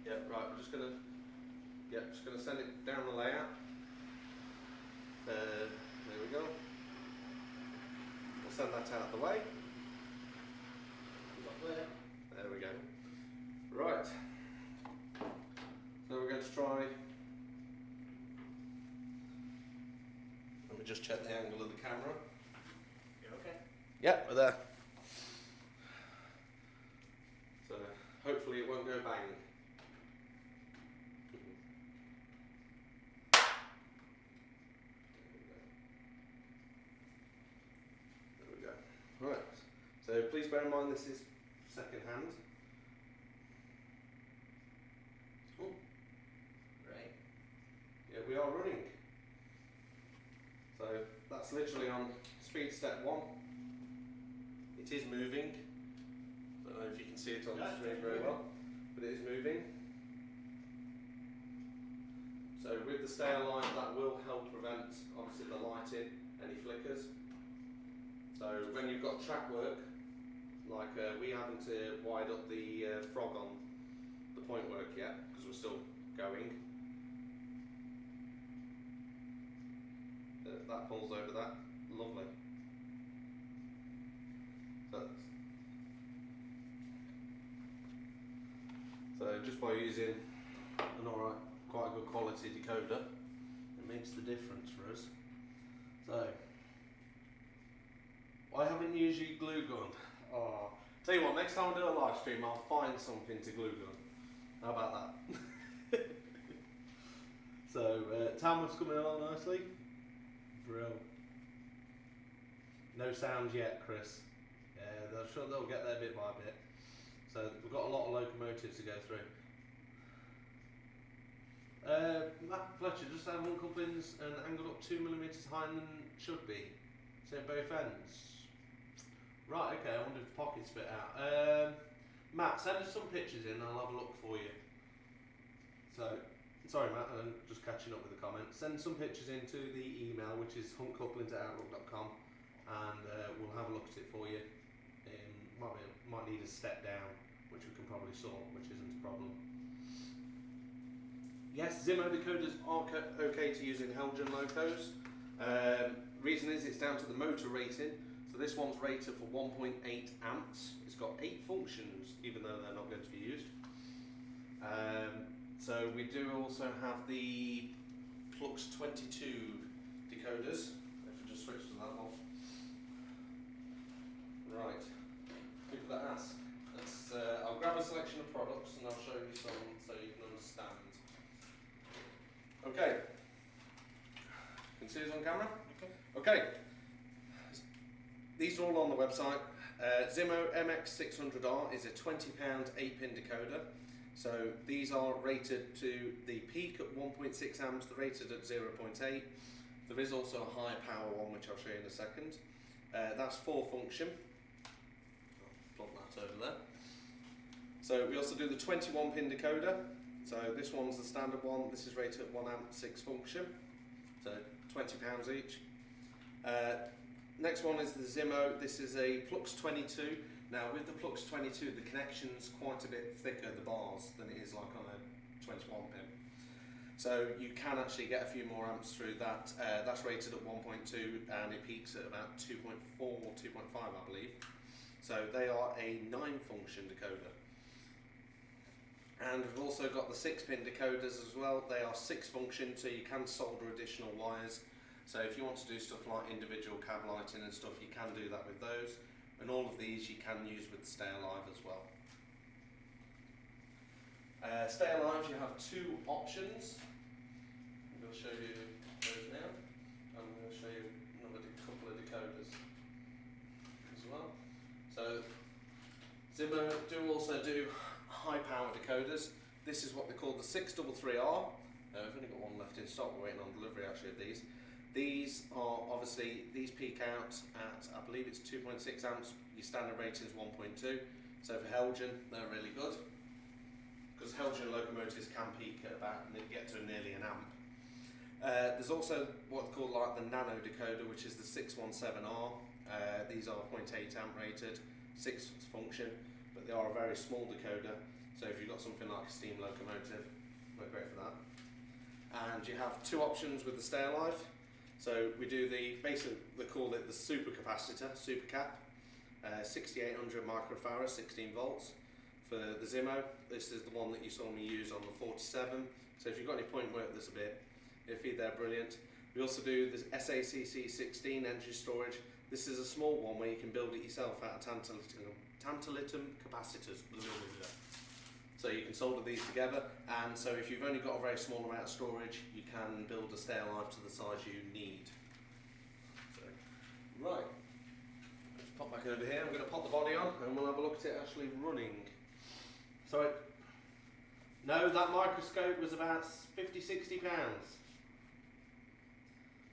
Yeah, right. We're just going to send it down the layout. There we go. We'll send that out of the way. There we go. Right. So we're going to try. Let me just check the angle of the camera. You're okay? Yeah, we're there. So hopefully it won't go bang. There we go. Right. So please bear in mind this is second hand. Oh. Right. Yeah, we are running. So that's literally on speed step 1. It is moving. I don't know if you can see it on the screen very well, but it is moving. So with the stay alive, that will help prevent obviously the lighting, any flickers. So when you've got track work, like we haven't wired up the frog on the point work yet because we're still going. That pulls over that, lovely. So just by using an alright, quite a good quality decoder, it makes the difference for us. So I haven't used your glue gun. Oh, tell you what, next time I do a live stream, I'll find something to glue gun. How about that? So timer's coming along nicely. Bro. No sounds yet, Chris. Yeah, I'm sure they'll get there bit by bit. So we've got a lot of locomotives to go through. Matt Fletcher, just have 1 couplings and angled up 2mm higher than should be. So both ends. Right, okay, I wonder if the pocket's spit out. Matt, send us some pictures in and I'll have a look for you. So, sorry Matt, I'm just catching up with the comments. Send some pictures into the email, which is huntcouplings@outlook.com, and we'll have a look at it for you. Might need a step down, which we can probably sort, which isn't a problem. Yes, Zimo decoders are okay to use in Helgen locos. Reason is it's down to the motor rating. So this one's rated for 1.8 amps. It's got 8 functions, even though they're not going to be used. So we do also have the Flux 22 decoders. If we just switch to that one. Right. People that ask. I'll grab a selection of products and I'll show you some so you can understand. Okay. Can you see us on camera? Okay. These are all on the website. Zimo MX600R is a £20 8-pin decoder. So these are rated to the peak at 1.6 amps, they're rated at 0.8. There is also a high power one, which I'll show you in a second. That's 4 function. I'll plug that over there. So we also do the 21 pin decoder. So this one's the standard one. This is rated at 1 amp, 6 function. So £20 each. Next one is the Zimo. This is a Flux 22. Now with the Flux 22, the connection's quite a bit thicker, the bars, than it is like on a 21 pin. So you can actually get a few more amps through that. That's rated at 1.2 and it peaks at about 2.4 or 2.5 I believe. So they are a 9-function decoder. And we've also got the 6-pin decoders as well. They are 6-function, so you can solder additional wires. So if you want to do stuff like individual cab lighting and stuff, you can do that with those. And all of these you can use with Stay Alive as well. Stay Alive, you have 2 options. I'm going to show you those now. I'm going to show you another couple of decoders as well. So Zimo do also do high power decoders. This is what they call the 633R. We've only got one left in stock, we're waiting on delivery actually of these. These are obviously, these peak out at, I believe it's 2.6 amps, your standard rating is 1.2. So for Helgen, they're really good. because Helgian locomotives can peak at about, and get to nearly an amp. There's also what's called like the nano decoder, which is the 617R. These are 0.8 amp rated, 6 function, but they are a very small decoder. So if you've got something like a steam locomotive, work great for that. And you have two options with the stay alive. So we do basically they call it the super capacitor, super cap, 6800 microfarad, 16 volts. For the Zimo, this is the one that you saw me use on the 47. So if you've got any point work that's a bit iffy, they're brilliant. We also do this SACC 16 energy storage. This is a small one where you can build it yourself out of tantalum capacitors. So you can solder these together, and so if you've only got a very small amount of storage, you can build a stay alive to the size you need. So, right, let's pop back over here. I'm going to pop the body on, and we'll have a look at it actually running. So, no, that microscope was about 50–60 pounds.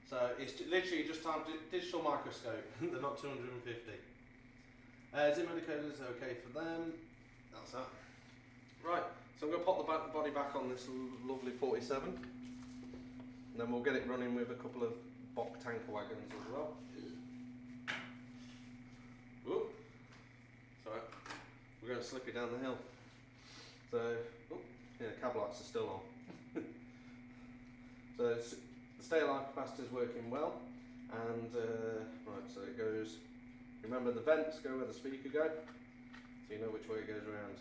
So it's literally just a digital microscope. They're not 250. Zimo decoders are okay for them. That's that. Right, so I'm going to pop the body back on this lovely 47, and then we'll get it running with a couple of Bock tanker wagons as well. Whoop. Sorry, we're going to slip it down the hill. So, oh, yeah, cab lights are still on. So the stay alive capacitor is working well, and right, so it goes. Remember the vents go where the speaker go, so you know which way it goes around.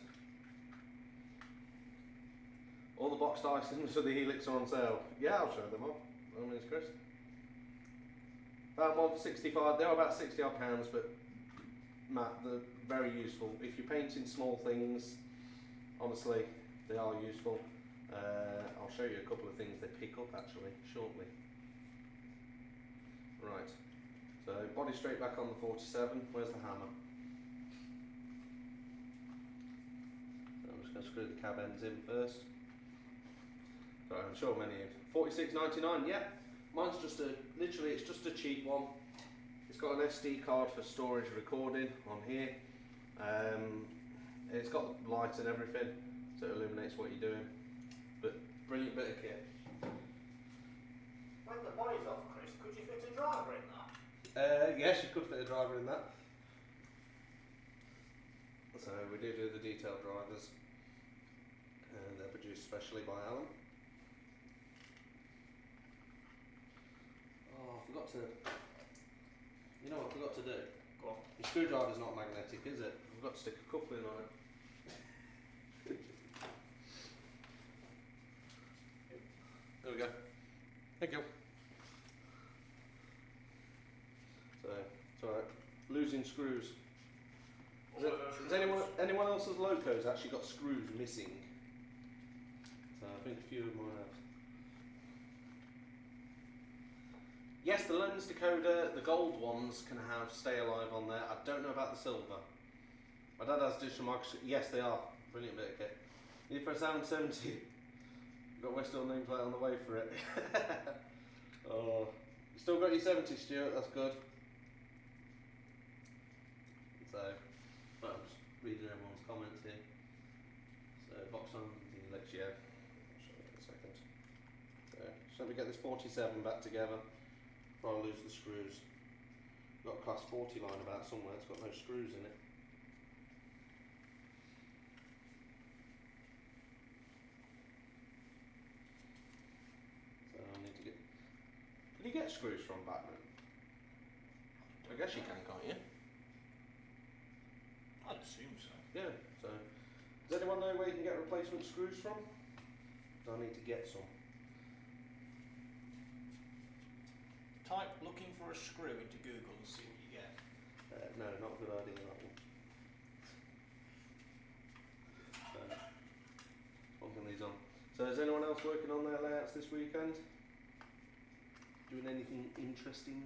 All the boxed items for the Helix are on sale. Yeah, I'll show them off. My name's Chris. Found one for 65. They're about 60 odd pounds, but Matt, they're very useful. If you're painting small things, honestly, they are useful. I'll show you a couple of things they pick up actually shortly. Right. So body straight back on the 47. Where's the hammer? So I'm just going to screw the cab ends in first. Sorry, I'm sure many of 46.99. Yeah, mine's just literally it's just a cheap one. It's got an SD card for storage recording on here. It's got light and everything, so it illuminates what you're doing. But brilliant bit of kit. When the body's off, Chris, could you fit a driver in that? Yes, you could fit a driver in that. So we do the detailed drivers, and they're produced specially by Alan. Oh, I forgot to. You know what I forgot to do? Go on. The screwdriver's not magnetic, is it? I've got to stick a coupling on it. There we go. Thank you. So, it's alright. Losing screws. Has anyone else's loco's actually got screws missing? So I think a few of mine have. Yes, the lens decoder, the gold ones can have stay alive on there. I don't know about the silver. My dad has digital microscope. Yes, they are. Brilliant bit of kit. Need for a 770. Got Westall nameplate on the way for it. Oh, you still got your 70, Stuart. That's good. So, well, I'm just reading everyone's comments here. So, box on the Helix, yeah. I'll show you in a second. So, just let me get this 47 back together before I lose the screws. Got a class 40 line about somewhere. It's got no screws in it. Can you get screws from Batman? I guess you can, can't you? I'd assume so. Yeah, so. Does anyone know where you can get replacement screws from? Do I need to get some? Type looking for a screw into Google and see what you get. No, not a good idea, that one. So, popping these on. So is anyone else working on their layouts this weekend? Doing anything interesting?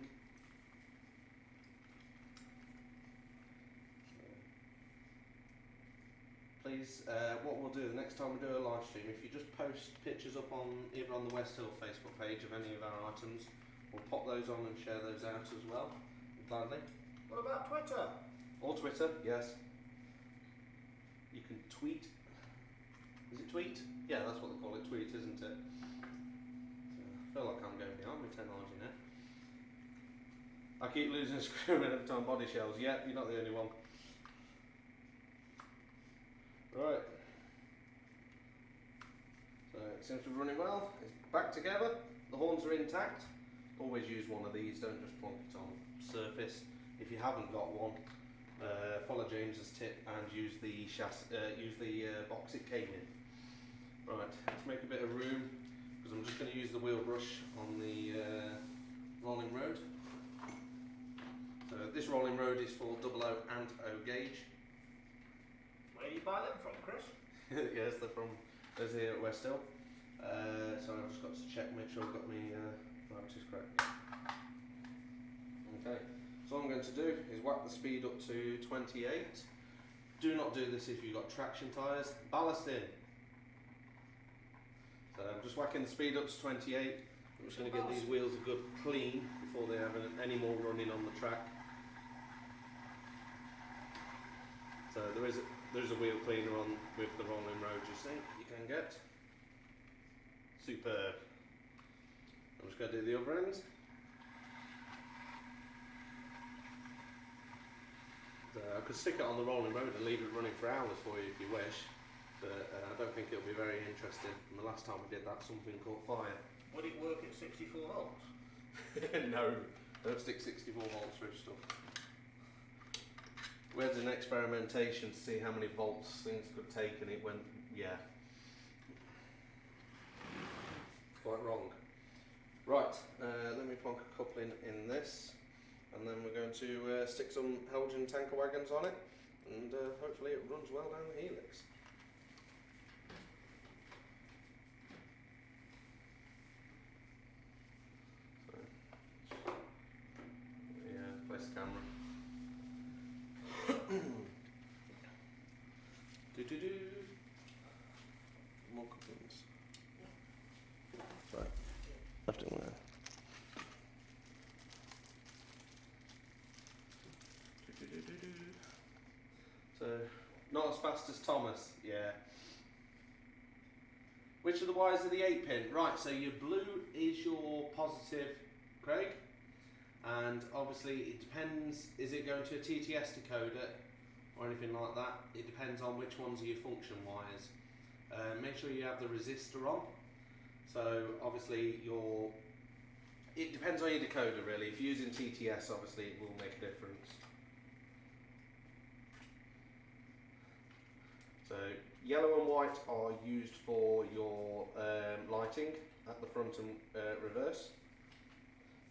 Please, what we'll do the next time we do a live stream, if you just post pictures up on either on the West Hill Facebook page of any of our items, we'll pop those on and share those out as well, gladly. What about Twitter? Or Twitter, yes. You can tweet. Is it tweet? Yeah, that's what they call it, tweet, isn't it? So, I feel like I'm going behind with technology now. I keep losing a screw every time body shells. Yeah, you're not the only one. Right. So it seems to be running well. It's back together. The horns are intact. Always use one of these. Don't just plonk it on surface. If you haven't got one, follow James's tip and use the box it came in. Right. Let's make a bit of room because I'm just going to use the wheel brush on the rolling road. So this rolling road is for double O and O gauge. Where do you buy them from, Chris? Yes, they're from us here at West Hill. So I've just got to check, make sure I've got my parameters correct. Okay, so what I'm going to do is whack the speed up to 28. Do not do this if you've got traction tyres. Ballast in. So I'm just whacking the speed up to 28. I'm just going to get these wheels a good clean before they have any more running on the track. So there's a wheel cleaner on with the rolling road, you see, you can get. Superb. I'm just going to do the other end. So I could stick it on the rolling road and leave it running for hours for you if you wish, but I don't think it'll be very interesting. And the last time we did that, something caught fire. Would it work at 64 volts? No, don't stick 64 volts through stuff. We had an experimentation to see how many volts things could take, and it went, yeah, quite wrong. Right, let me plonk a coupling in this, and then we're going to stick some Helix tanker wagons on it, and hopefully it runs well down the Helix. So, yeah, place the camera. Do. More couplings. Right, left it there. So, not as fast as Thomas, yeah. Which of the wires are the 8-pin? Right, so your blue is your positive, Craig. And obviously it depends, is it going to a TTS decoder or anything like that? It depends on which ones are your function wires. Make sure you have the resistor on. So obviously it depends on your decoder really. If you're using TTS, obviously it will make a difference. So yellow and white are used for your lighting at the front and reverse.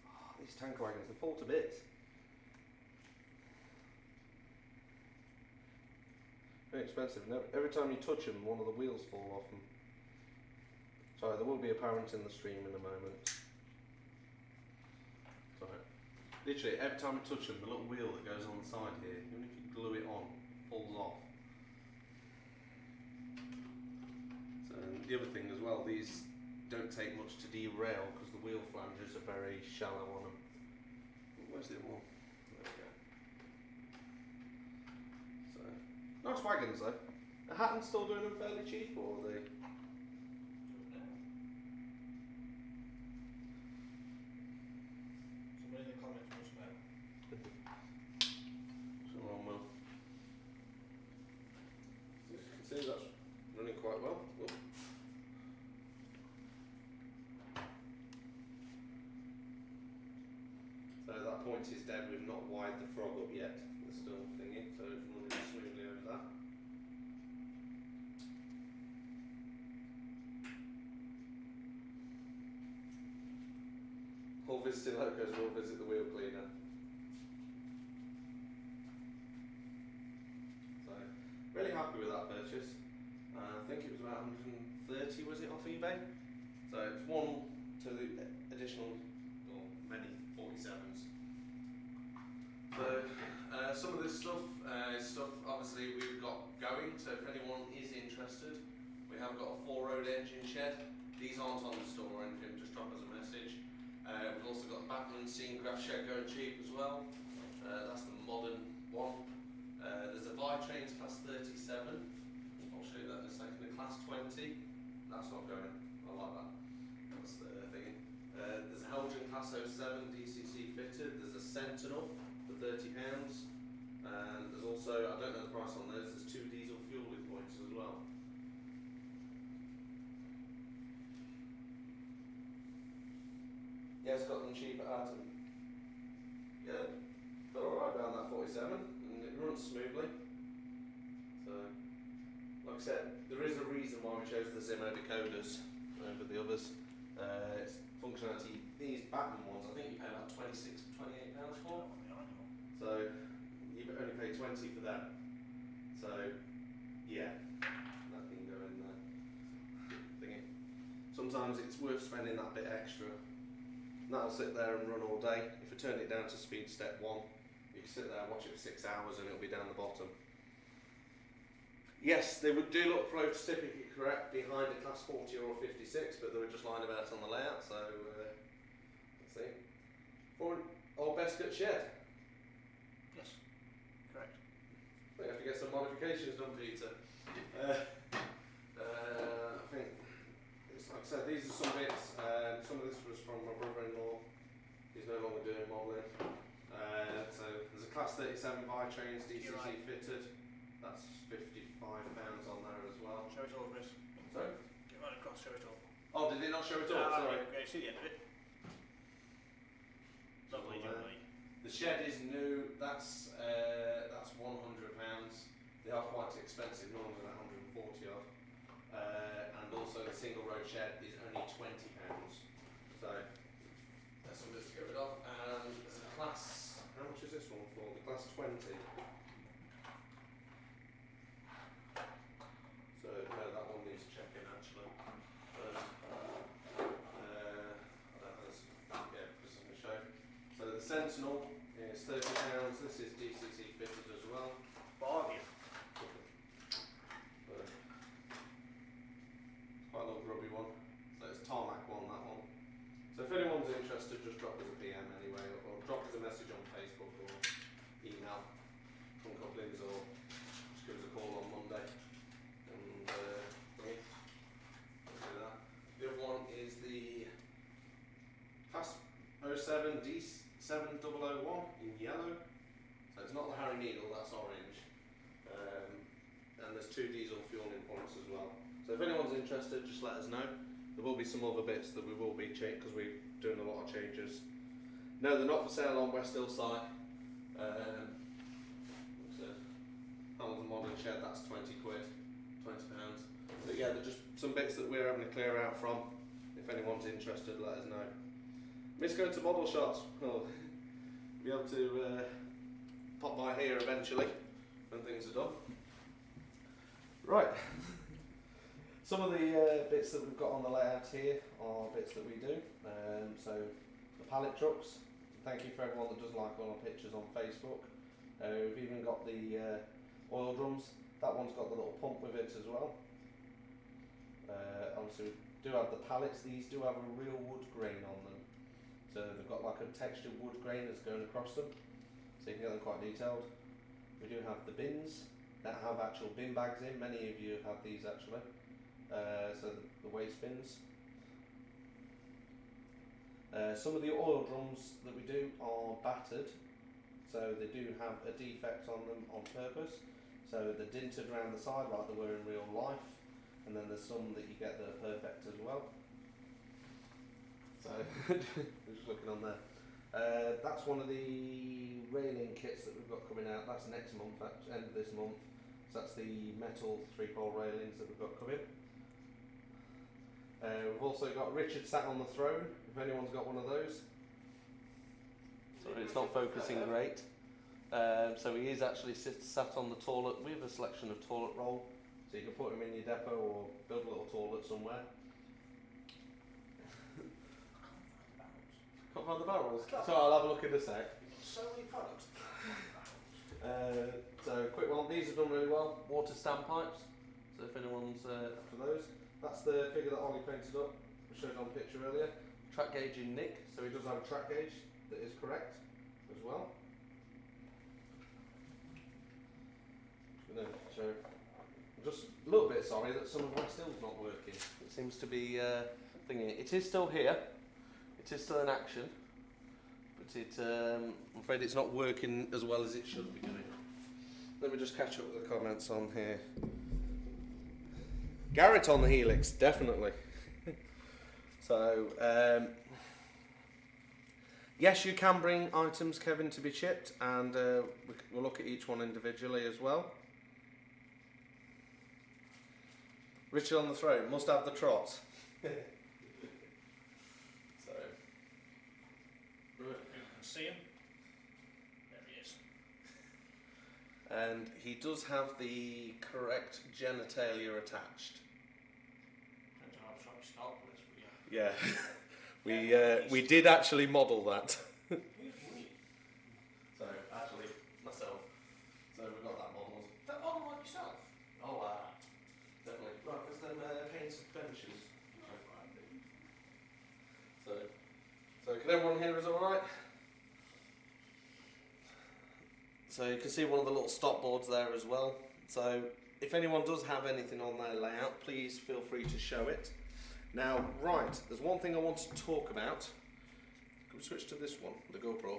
Oh, these tanker wagons, they fall to bits. Very expensive. Every time you touch them, one of the wheels fall off them. Sorry, there will be apparent in the stream in a moment. Sorry. Literally, every time you touch them, the little wheel that goes on the side here, even if you glue it on, falls off. So, the other thing as well, these don't take much to derail because the wheel flanges are very shallow on them. Where's the other one? There we go. So, nice wagons though. Are Hatton still doing them fairly cheap, or are they? Somebody in the comments must know. Someone will. As you can see, that's running quite well. Oop. So that point is dead. We've not wired the frog up yet. We're still thinking, so it's running smoothly over that. All visiting locos will visit the wheel cleaner. So, really happy with that purchase. I think it was about 130, was it, off eBay? So it's one to the additional, or many 47s. So some of this stuff is stuff obviously we've got going, so if anyone is interested, we have got a 4-road engine shed. These aren't on the store or anything, just drop us a message. We've also got the Batman scene craft shed going cheap as well. That's the modern one. There's a Vi Trains class 37. I'll show you that in a second. The class 20. That's not going. I like that. That's the thing. There's a Helix Class 07 DCC fitted. There's a Sentinel for £30. And there's also, I don't know the price on those, there's 2 diesel fueling points as well. Yeah, it's got them cheap at Atom. Yeah, they're alright around that 47 and it runs smoothly. So, like I said, there is a reason why we chose the Zimo decoders over the others. It's functionality, these Batman ones, I think you pay about £26, £28 for. So, you only pay 20 for them. So, yeah, that can go in there. Thingy. Sometimes it's worth spending that bit extra. And that'll sit there and run all day. If we turn it down to speed step 1, you can sit there and watch it for 6 hours and it'll be down the bottom. Yes, they would do look prototypically correct behind a class 40 or 56, but they were just lying about on the layout, so let's see. For an old Bescott shed. Yes, correct. We have to get some modifications done, Peter. I think, it's like I said, these are some bits. Some of this was from my brother-in-law. He's no longer doing modelling. So there's a class 37 by trains DCC right. fitted. That's £55 on there as well. Show it all, Chris. Sorry? Get right across, show it all. Oh, did it not show it all? Sorry. Okay, see the end of it. Lovely, lovely. The shed is new. That's £100. They are quite expensive, normally about 140 odd. And also the single road shed is only £20. So that's something to get rid of. And there's a class. How much is this one for? The class 20. So no, that one needs checking actually. I don't know. Yeah, this is going to show. So the Sentinel is £30. This is DCC fitted as well. Bargain. Quite a little grubby one. So it's a tarmac one, that one. So if anyone's interested, just drop us a PM anyway, or drop us a message on Facebook or email from Couplings, or just give us a call on Monday. And we'll do that. The other one is the Class 07 D7001 in yellow. So it's not the Harry Needle, that's orange. And there's 2 diesel fueling points as well. So if anyone's interested, just let us know. There will be some other bits that we will be changing because we're doing a lot of changes. No, they're not for sale on West Hill site. That one's a modern shed, that's £20, £20. But yeah, they're just some bits that we're having to clear out from. If anyone's interested, let us know. Miss going to model shots. We'll be able to pop by here eventually when things are done. Right. Some of the bits that we've got on the layout here are bits that we do. So the pallet trucks. Thank you for everyone that does like all our pictures on Facebook. We've even got the oil drums. That one's got the little pump with it as well. Obviously we do have the pallets. These do have a real wood grain on them. So they've got like a textured wood grain that's going across them. So you can get them quite detailed. We do have the bins that have actual bin bags in. Many of you have had these actually. So the waste bins. Some of the oil drums that we do are battered, so they do have a defect on them on purpose. So they're dinted around the side like they were in real life, and then there's some that you get that are perfect as well. So just looking on there. That's one of the railing kits that we've got coming out. That's next month, end of this month. So that's the metal 3-pole railings that we've got coming. We've also got Richard sat on the throne, if anyone's got one of those. Sorry, it's not focusing great. So he is actually sat on the toilet with a selection of toilet roll. So you can put him in your depot or build a little toilet somewhere. Can't find the barrels? So I'll have a look in a sec. So many products. So quick one, these are done really well. Water standpipes. So if anyone's after those. That's the figure that Ollie painted up, I showed on the picture earlier. Track gauge in Nick, so he does have a track gauge that is correct as well. So just a little bit sorry that some of my still's not working. It seems to be thingy. It is still here. It is still in action. But I'm afraid it's not working as well as it should be doing. Let me just catch up with the comments on here. Garrett on the Helix, definitely. So, yes, you can bring items, Kevin, to be chipped, and we'll look at each one individually as well. Richard on the throne, must have the trot. So, You can see him. There he is. and he does have the correct genitalia attached. I don't know how to try to start with this, but Yeah, we did actually model that. Who's we? So actually, myself. So we've got that modelled. That model like yourself? Oh, definitely. Right, there's them painted benches. So can everyone hear us all right? So you can see one of the little stop boards there as well. So if anyone does have anything on their layout, please feel free to show it. Now, right, there's one thing I want to talk about. Can we switch to this one, the GoPro?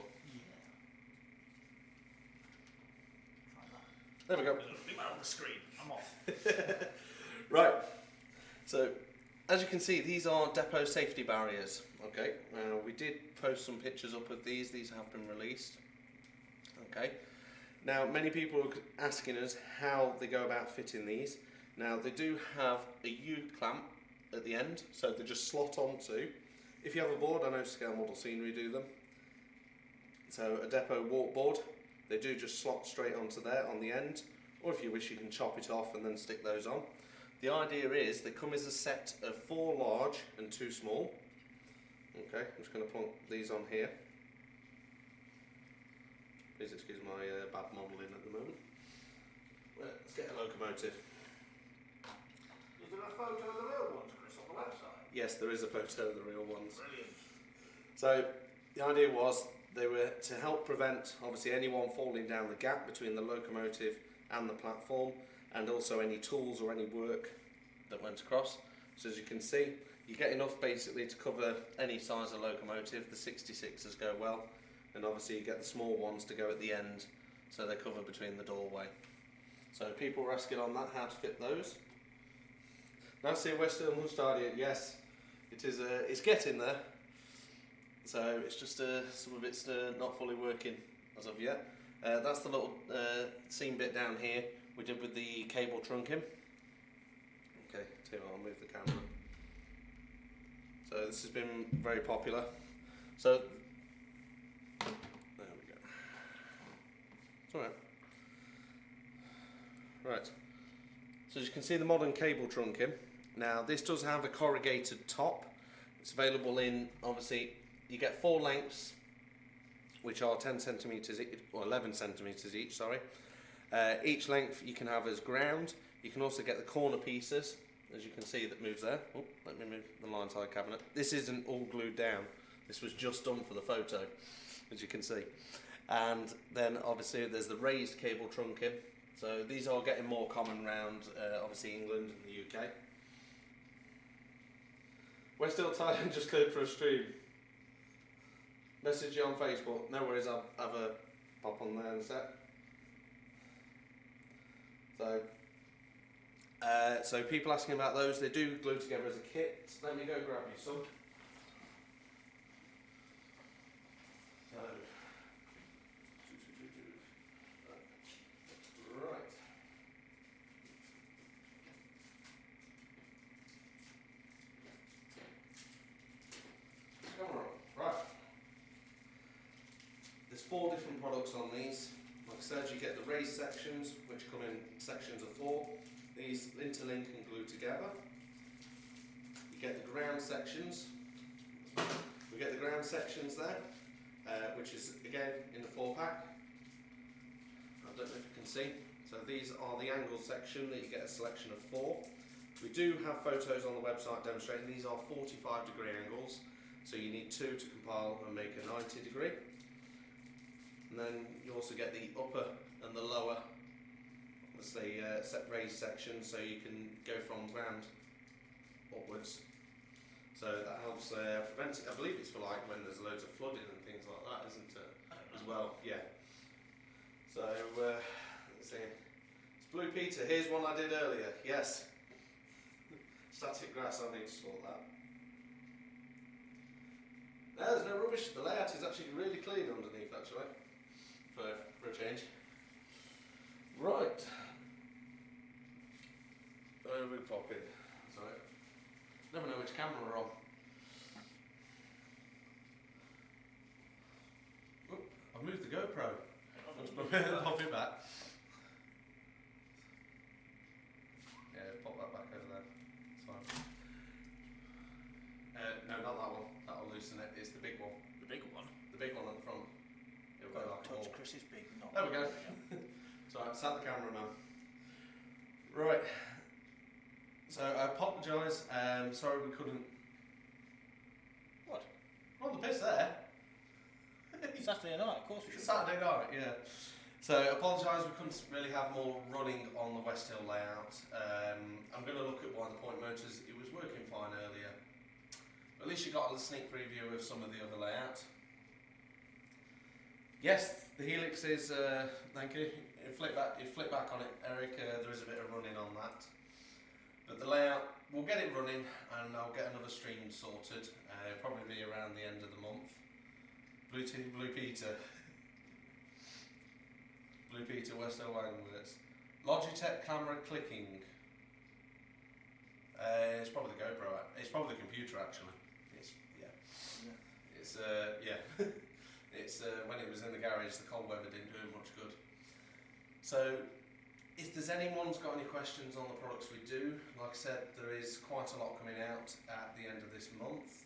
There we go. There's a big man on the screen. I'm off. Right, so as you can see, these are depot safety barriers. Okay, we did post some pictures up of these have been released. Okay, now many people are asking us how they go about fitting these. Now they do have a U-clamp at the end, so they just slot onto. If you have a board, I know Scale Model Scenery do them. So a depot walk board, they do just slot straight onto there on the end, or if you wish you can chop it off and then stick those on. The idea is they come as a set of 4 large and 2 small. Okay, I'm just going to put these on here. Please excuse my bad modelling at the moment. Let's get a locomotive. Is there a photo of the real ones, Chris, on the website? Yes, there is a photo of the real ones. Brilliant. So the idea was they were to help prevent obviously anyone falling down the gap between the locomotive and the platform, and also any tools or any work that went across. So as you can see, you get enough basically to cover any size of locomotive. The 66s go well, and obviously you get the small ones to go at the end, so they cover between the doorway. So people were asking on that how to fit those. Now see, we're still much yet. Yes, it is. It's getting there. So it's just some of it's not fully working as of yet. That's the little seam bit down here we did with the cable trunking. Okay, so I'll move the camera. So this has been very popular. So there we go. It's alright. Right. So as you can see, the modern cable trunking. Now this does have a corrugated top. It's available in, obviously, you get 4 lengths, which are 10 centimetres or 11 centimetres each, sorry. Each length you can have as ground. You can also get the corner pieces, as you can see, that moves there. Oh, let me move the line side cabinet. This isn't all glued down. This was just done for the photo, as you can see. And then obviously there's the raised cable trunking. So these are getting more common around obviously England and the UK. We're still tired, just cleared for a stream. Message you on Facebook. No worries, I'll have a pop on there in a sec. So people asking about those, they do glue together as a kit. Let me go grab you some. So, right. Come on, right. There's 4 different products on these. Like I said, you get the raised sections, which come in sections of 4. These interlink and glue together. You get the ground sections. We get the ground sections there, which is again in the 4-pack. I don't know if you can see. So these are the angle section that you get a selection of 4. We do have photos on the website demonstrating these are 45-degree angles. So you need 2 to compile and make a 90-degree. And then you also get the upper and the lower let's say, raised section, so you can go from ground upwards. So that helps prevent it. I believe it's for like when there's loads of flooding and things like that, isn't it? As well, yeah. So let's see. It's Blue Peter. Here's one I did earlier. Yes. Static grass. I need to sort that. No, there's no rubbish. The layout is actually really clean underneath, actually, for a change. Right. Where are we popping? Sorry. Never know which camera we're on. Oh, I've moved the GoPro. Pop it back. Yeah, pop that back over there. It's fine. No, not that one. That'll loosen it. It's the big one. The big one? The big one at the front. It'll go like a Touch ball. Chris's big. Not There we go. Sorry, it's at the cameraman. Right. So I apologise. Sorry we couldn't. What? We're on the piss there. Saturday night, of course we should. Saturday night, yeah. So apologise we couldn't really have more running on the West Hill layout. I'm going to look at one of the point motors. It was working fine earlier. At least you got a sneak preview of some of the other layout. Yes, the Helix is. Thank you. You flip back on it, Eric. There is a bit of running on that. But the layout, we'll get it running, and I'll get another stream sorted. Probably be around the end of the month. Blue Peter. Blue Peter, West Hill Wagon works. Logitech camera clicking. It's probably the GoPro. It's probably the computer actually. It's yeah. It's when it was in the garage, the cold weather didn't do it much good. So, if there's anyone's got any questions on the products we do, like I said, there is quite a lot coming out at the end of this month.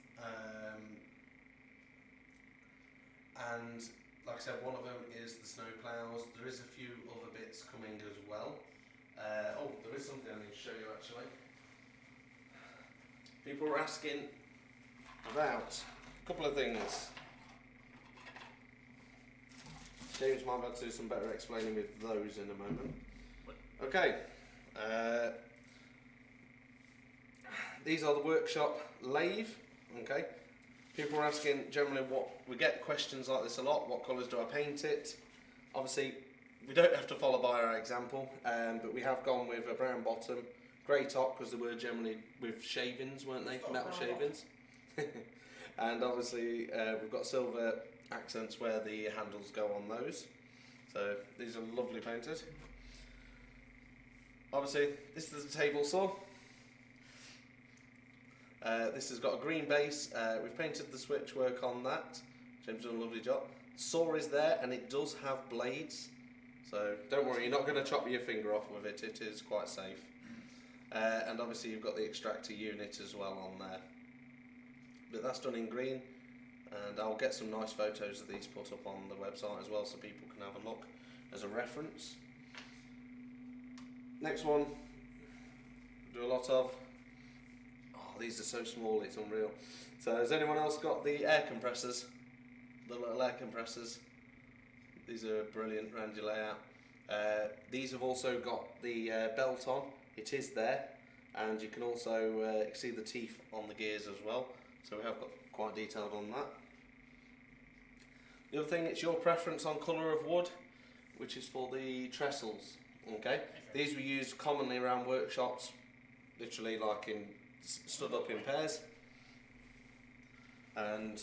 And like I said, one of them is the snow ploughs. There is a few other bits coming as well. There is something I need to show you actually. People were asking about a couple of things. James might have to do some better explaining with those in a moment. Okay. These are the workshop lathe. Okay. People are asking generally we get questions like this a lot. What colours do I paint it? Obviously, we don't have to follow by our example, but we have gone with a brown bottom, grey top because they were generally with shavings, weren't they? Metal shavings. And obviously, we've got silver accents where the handles go on those. So these are lovely painted. Obviously, this is a table saw. This has got a green base. We've painted the switch work on that. James done a lovely job. Saw is there and it does have blades. So don't worry, you're not going to chop your finger off with it. It is quite safe. And obviously you've got the extractor unit as well on there. But that's done in green. And I'll get some nice photos of these put up on the website as well so people can have a look as a reference. Next one, do a lot of. Oh, these are so small, it's unreal. So has anyone else got the air compressors? The little air compressors. These are brilliant around your layout. These have also got the belt on. It is there. And you can also see the teeth on the gears as well. So we have got quite detailed on that. The other thing, it's your preference on colour of wood, which is for the trestles. Okay, these we use commonly around workshops, literally like stood up in pairs, and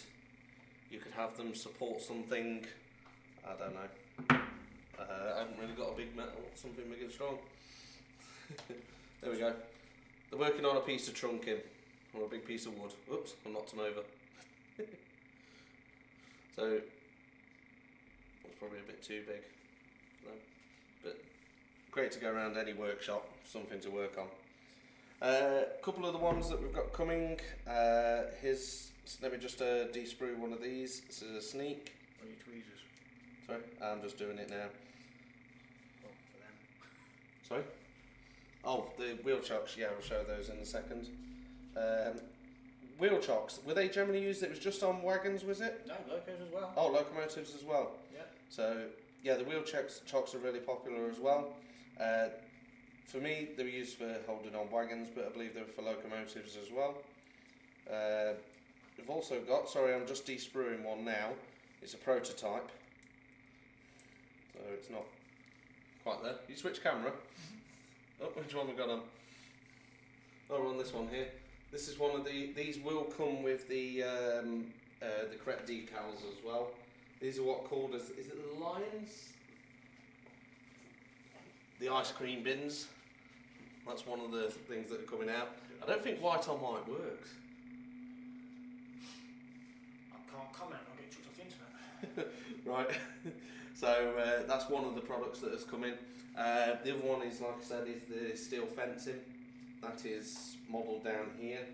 you could have them support something. I don't know. I haven't really got a big metal, something big and strong. There we go. They're working on a piece of trunking or a big piece of wood. Oops, I knocked them over. So that's probably a bit too big for them, but great to go around any workshop, something to work on. A couple of the ones that we've got coming. Let me just de-sprue one of these. This is a sneak. Or your tweezers. Sorry, I'm just doing it now. Oh, for them. Sorry? Oh, the wheel chocks, yeah, we'll show those in a second. Wheel chocks, were they generally used, it was just on wagons, was it? No, locos as well. Oh, locomotives as well. Yeah. So, yeah, the wheel chocks are really popular as well. For me, they were used for holding on wagons, but I believe they were for locomotives as well. We've also got, sorry, I'm just de-spruing one now. It's a prototype, so it's not quite there. You switch camera. Oh, which one we got on? Oh, we're on this one here. This is one of these will come with the correct decals as well. These are what called as, is it the lions? The ice cream bins. That's one of the things that are coming out. I don't think white on white works. I can't comment, I'll get chucked off the internet. Right. So that's one of the products that has come in. The other one is, like I said, is the steel fencing. That is modelled down here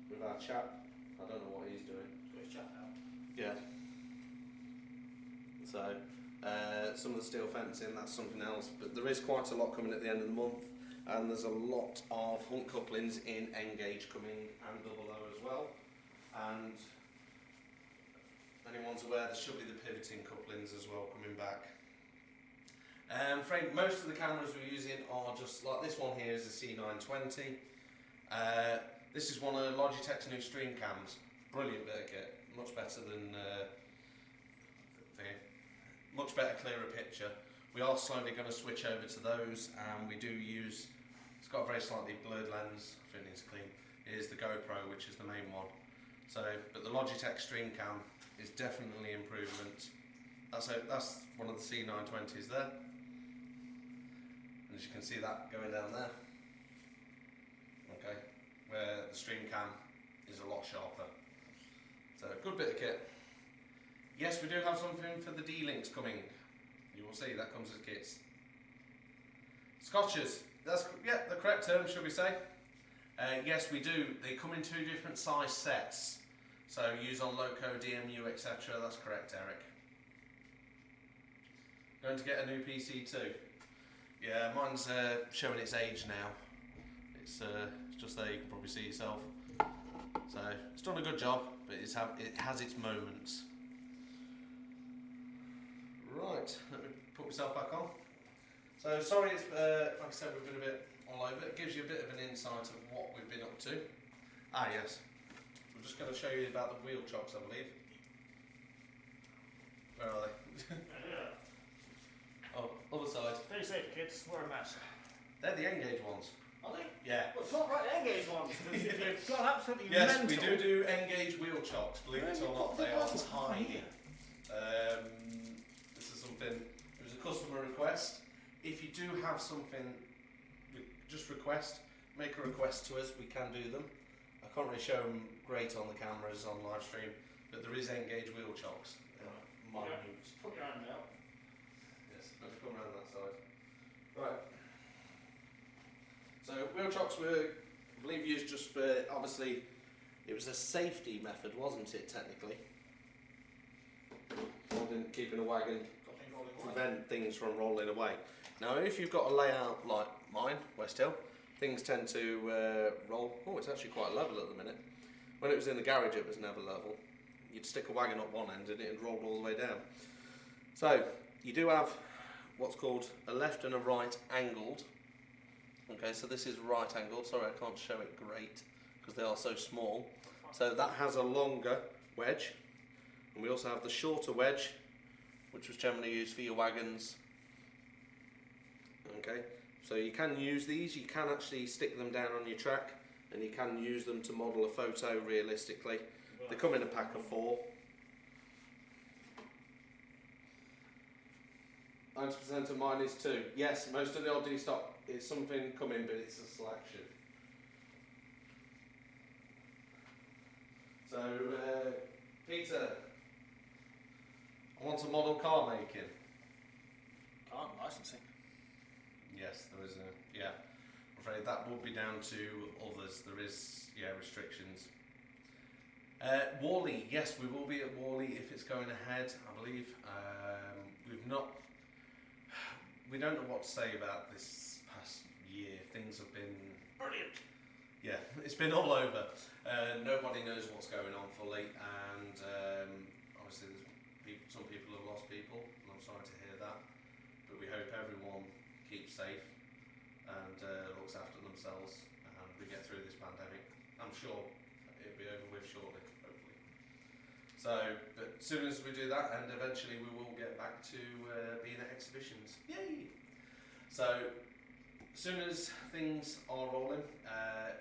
with our chap. I don't know what he's doing. Got his chat now. Yeah. So some of the steel fencing, that's something else. But there is quite a lot coming at the end of the month, and there's a lot of hunt couplings in N-gauge coming and double O as well. And anyone's aware, there should be the pivoting couplings as well coming back. Frank, most of the cameras we're using are just like this one here is a C920. This is one of Logitech's new stream cams. Brilliant bit of kit, much better than much better, clearer picture. We are slowly going to switch over to those, and we do use. It's got a very slightly blurred lens. I think it's clean. It is the GoPro, which is the main one. So, but the Logitech stream cam is definitely improvement. That's one of the C920s there. As you can see that going down there, okay, where the stream cam is a lot sharper. So good bit of kit. Yes, we do have something for the D-Links coming. You will see that comes as kits. Scotches, that's the correct term, should we say? Yes, we do. They come in 2 different size sets. So use on Loco, DMU, etc. That's correct, Eric. Going to get a new PC too. Yeah, mine's showing its age now. It's just there, you can probably see yourself. So it's done a good job, but it has its moments. Right, let me put myself back on. So sorry, it's, like I said, we've been a bit all over. It gives you a bit of an insight of what we've been up to. Ah yes, I'm just going to show you about the wheel chocks, I believe. Where are they? Oh, other side. Stay safe, kids. Wear a mask. They're the N-gauge ones. Are they? Yeah. Well, it's not right N-gauge ones. They've gone absolutely Yes, mental. we do N-gauge wheel chocks, believe it or not. They are tiny. This is something, it was a customer request. If you do have something, just request, make a request to us, we can do them. I can't really show them great on the cameras on live stream, but there is N-gauge wheel chocks. Minute. Put your hand out. Yes, let's come around that side. Right. So wheel chocks were, I believe, used just for, obviously, it was a safety method, wasn't it, technically? Holding, keeping a wagon, prevent things from rolling away. Now, if you've got a layout like mine, West Hill, things tend to roll. Oh, it's actually quite level at the minute. When it was in the garage, it was never level. You'd stick a wagon up one end and it rolled all the way down. So, you do have what's called a left and a right angled. Okay, so this is right angled. Sorry, I can't show it great because they are so small. So that has a longer wedge. And we also have the shorter wedge, which was generally used for your wagons. Okay, so you can use these. You can actually stick them down on your track, and you can use them to model a photo realistically. They come in a pack of 4. 90% of mine is 2. Yes, most of the old D stock is something coming, but it's a selection. So, Peter, I want a model car making. Can't licensing. Yes, there is a, yeah. I'm afraid that would be down to others. There is, yeah, restrictions. Worley, yes, we will be at Worley if it's going ahead, I believe. We don't know what to say about this past year. Things have been Brilliant. Yeah, it's been all over. Nobody knows what's going on fully, and obviously some people have lost people, and I'm sorry to hear that. But we hope everyone keeps safe. sure it'll be over with shortly, hopefully. So, but as soon as we do that, and eventually we will get back to being at exhibitions. Yay! So, as soon as things are rolling,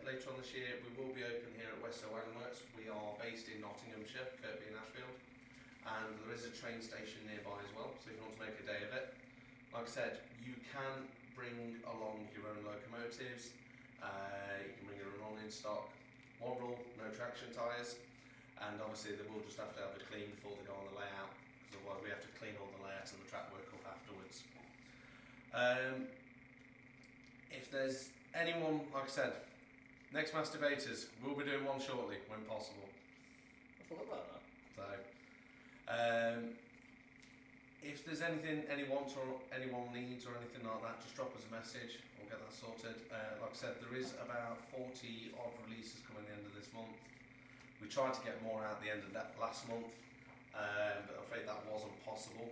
later on this year we will be open here at Westhill Wagon Works. We are based in Nottinghamshire, Kirkby and Ashfield, and there is a train station nearby as well, so if you want to make a day of it. Like I said, you can bring along your own locomotives, you can bring your own rolling stock. One rule, no traction tyres, and obviously they will just have to have it clean before they go on the layout, because otherwise we have to clean all the layout and the track work up afterwards. If there's anyone, like I said, next masturbators, we'll be doing one shortly when possible. I forgot about that. So, if there's anything anyone wants or anyone needs or anything like that, just drop us a message. We'll get that sorted. Like I said, there is about 40 odd releases coming at the end of this month. We tried to get more out at the end of that last month, but I'm afraid that wasn't possible.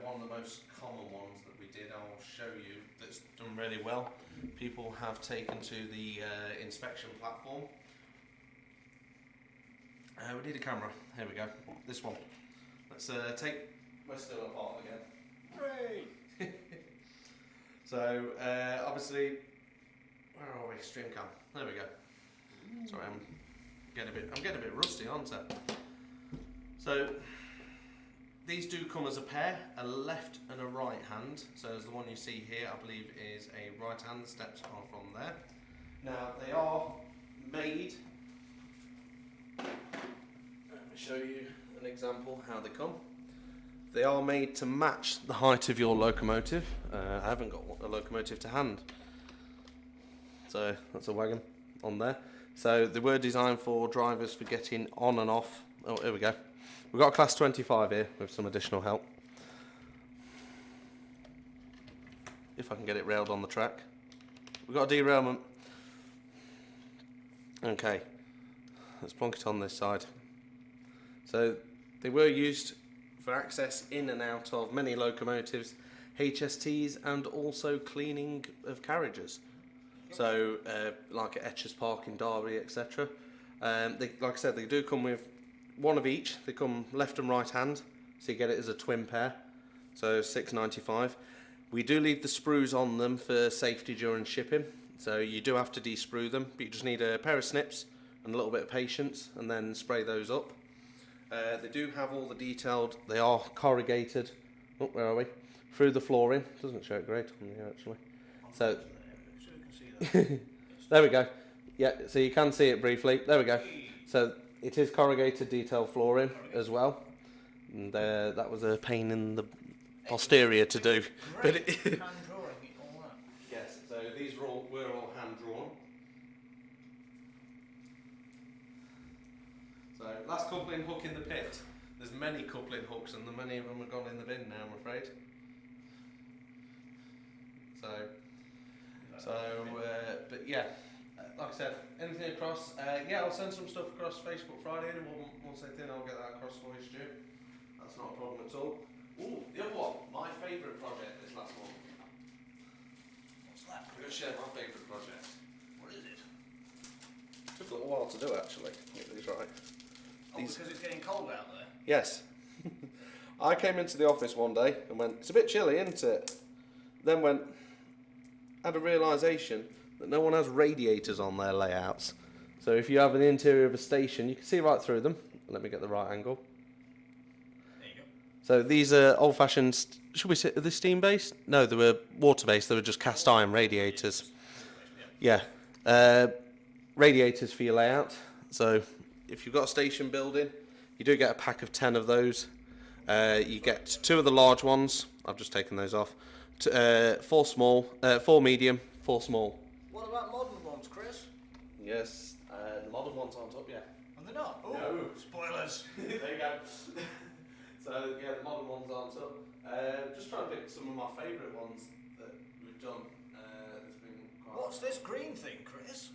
One of the most common ones that we did, I'll show you, that's done really well. People have taken to the inspection platform. We need a camera. Here we go. This one. Let's take Westhill apart again. Hooray! So obviously, where are we? Stream cam. There we go. Sorry, I'm getting a bit rusty, aren't I? So these do come as a pair, a left and a right hand. So as the one you see here, I believe is a right hand. The steps are from there. Now they are made. Let me show you an example how they come. They are made to match the height of your locomotive. I haven't got a locomotive to hand, so that's a wagon on there. So they were designed for drivers for getting on and off. Oh, here we go. We've got a class 25 here with some additional help. If I can get it railed on the track. We've got a derailment. Okay, let's plonk it on this side. So they were used for access in and out of many locomotives, HSTs, and also cleaning of carriages. So like at Etchers Park in Derby, etc. Like I said, they do come with one of each. They come left and right hand, so you get it as a twin pair. So £6.95. We do leave the sprues on them for safety during shipping, so you do have to de-sprue them, but you just need a pair of snips and a little bit of patience, and then spray those up. They do have all the detailed, they are corrugated, oh, where are we? Through the flooring. Doesn't show it great on here actually. So, there we go. Yeah, so you can see it briefly. There we go. So it is corrugated detailed flooring as well. And that was a pain in the posterior to do. But it, hand drawing it all that. yes, so these were all hand drawn. So last coupling hook in the pit. There's many coupling hooks, and many of them have gone in the bin now, I'm afraid. But yeah, like I said, anything across, yeah, I'll send some stuff across Facebook Friday. Anyone wants anything, I'll get that across for you, Stu. That's not a problem at all. Ooh, the other one, my favourite project this last month. What's that? I'm going to share my favourite project. What is it? Took a little while to do actually. Get these right. Oh, because it's getting cold out there. Yes. I came into the office one day and went, it's a bit chilly, isn't it? Then had a realisation that no one has radiators on their layouts. So if you have an interior of a station, you can see right through them. Let me get the right angle. There you go. So these are old-fashioned, should we say, are they steam-based? No, they were water-based, they were just cast iron radiators. Yeah. Radiators for your layout. So if you've got a station building, you do get a pack of 10 of those. You get 2 of the large ones. I've just taken those off. 4 small, 4 medium, 4 small. What about modern ones, Chris? Yes, the modern ones aren't up yet. Are they not? Oh, No. Spoilers. There you go. So yeah, the modern ones aren't up. Just trying to pick some of my favourite ones that we've done. There's been quite What's this green thing, Chris?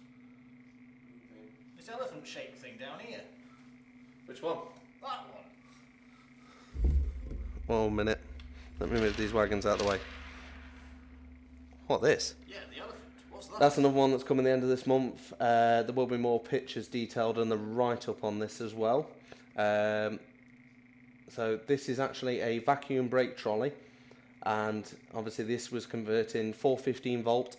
This elephant-shaped thing down here. Which one? That one. 1 minute. Let me move these wagons out of the way. What, this? Yeah, the elephant. What's that? That's another one that's coming the end of this month. There will be more pictures detailed and the write-up on this as well. So this is actually a vacuum brake trolley, and obviously this was converting 415 volt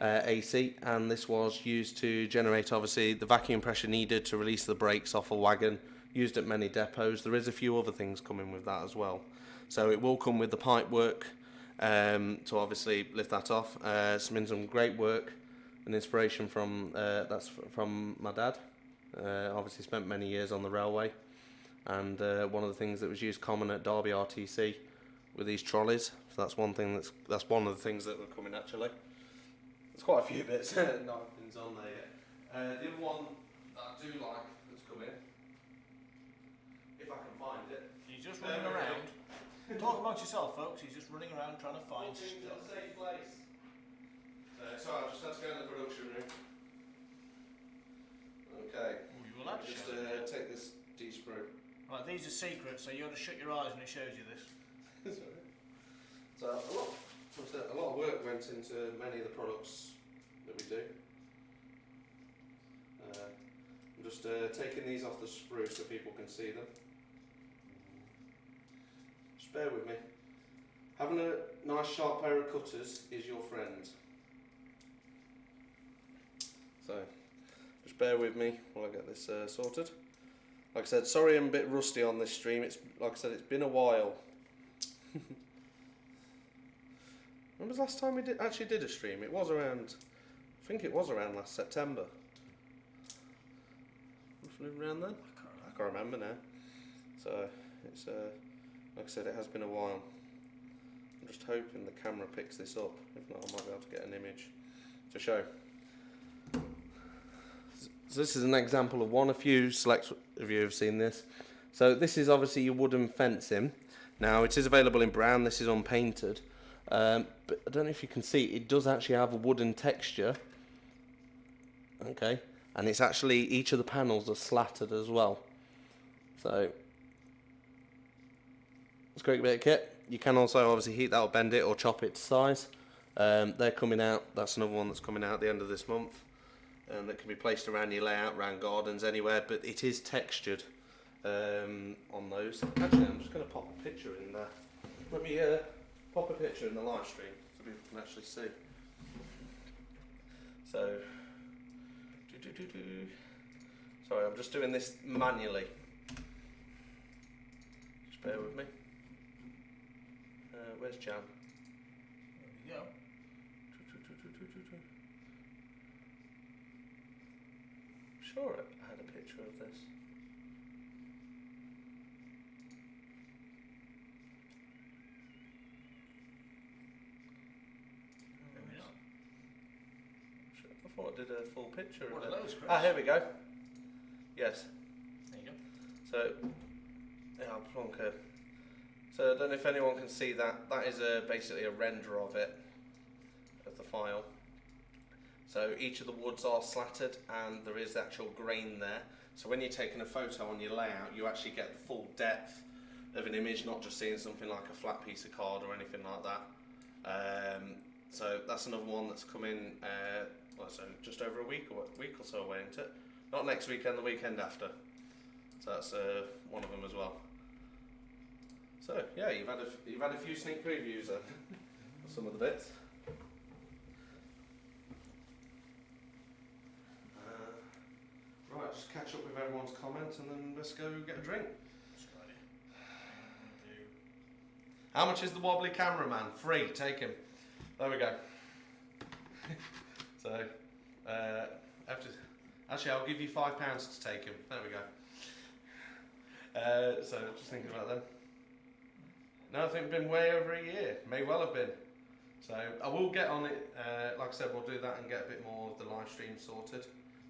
AC, and this was used to generate obviously the vacuum pressure needed to release the brakes off a wagon, used at many depots. There is a few other things coming with that as well. So it will come with the pipe work to obviously lift that off. It's been some great work and inspiration from that's from my dad. Obviously spent many years on the railway, and one of the things that was used common at Derby RTC with these trolleys. So that's one thing that's one of the things that were coming actually. There's quite a few bits, nothing's on there yet. The other one that I do like that's come in, if I can find it. He's just running around. Talk amongst yourself, folks. He's just running around trying to find Things in stuff. the same place. Sorry, I just had to go in the production room. Okay. Oh, you will have to Just show it. take this D-sprue. Right, these are secrets, so you ought to shut your eyes when he shows you this. So a lot of work went into many of the products that we do. I'm just taking these off the sprue so people can see them. Just bear with me. Having a nice sharp pair of cutters is your friend. So just bear with me while I get this sorted. Like I said, sorry I'm a bit rusty on this stream. It's like I said, it's been a while. When was the last time we actually did a stream? It was around, I think it was around last September. Roughly around then? I can't remember now. So it's like I said, it has been a while. I'm just hoping the camera picks this up. If not, I might be able to get an image to show. So this is an example of one. A few select of you have seen this. So this is obviously your wooden fencing. Now it is available in brown. This is unpainted. But I don't know if you can see, it does actually have a wooden texture. Okay, and it's actually, each of the panels are slatted as well. So it's a great bit of kit. You can also obviously heat that or bend it or chop it to size. They're coming out. That's another one that's coming out at the end of this month, and that can be placed around your layout, around gardens, anywhere. But it is textured on those. Actually, I'm just going to pop a picture in there. Let me pop a picture in the live stream so people can actually see. So, sorry, I'm just doing this manually. Just bear with me. Where's Jan? There we go. Sure, I had a picture of this. I thought I did a full picture What of are it. those, Chris? Ah, here we go. Yes. There you go. So, yeah, I'll plonk it. So I don't know if anyone can see that. That is basically a render of it, of the file. So each of the woods are slatted and there is the actual grain there. So when you're taking a photo on your layout, you actually get the full depth of an image, not just seeing something like a flat piece of card or anything like that. So that's another one that's coming, so just over a week or so away, isn't it? Not next weekend, the weekend after. So that's one of them as well. So yeah, you've had a few sneak previews then of some of the bits. Right, just catch up with everyone's comments and then let's go get a drink. How much is the wobbly cameraman? Free, take him. There we go. So, actually I'll give you £5 to take him. There we go. So just thinking about them. No, I think it's been way over a year. May well have been. So I will get on it. Like I said, we'll do that and get a bit more of the live stream sorted.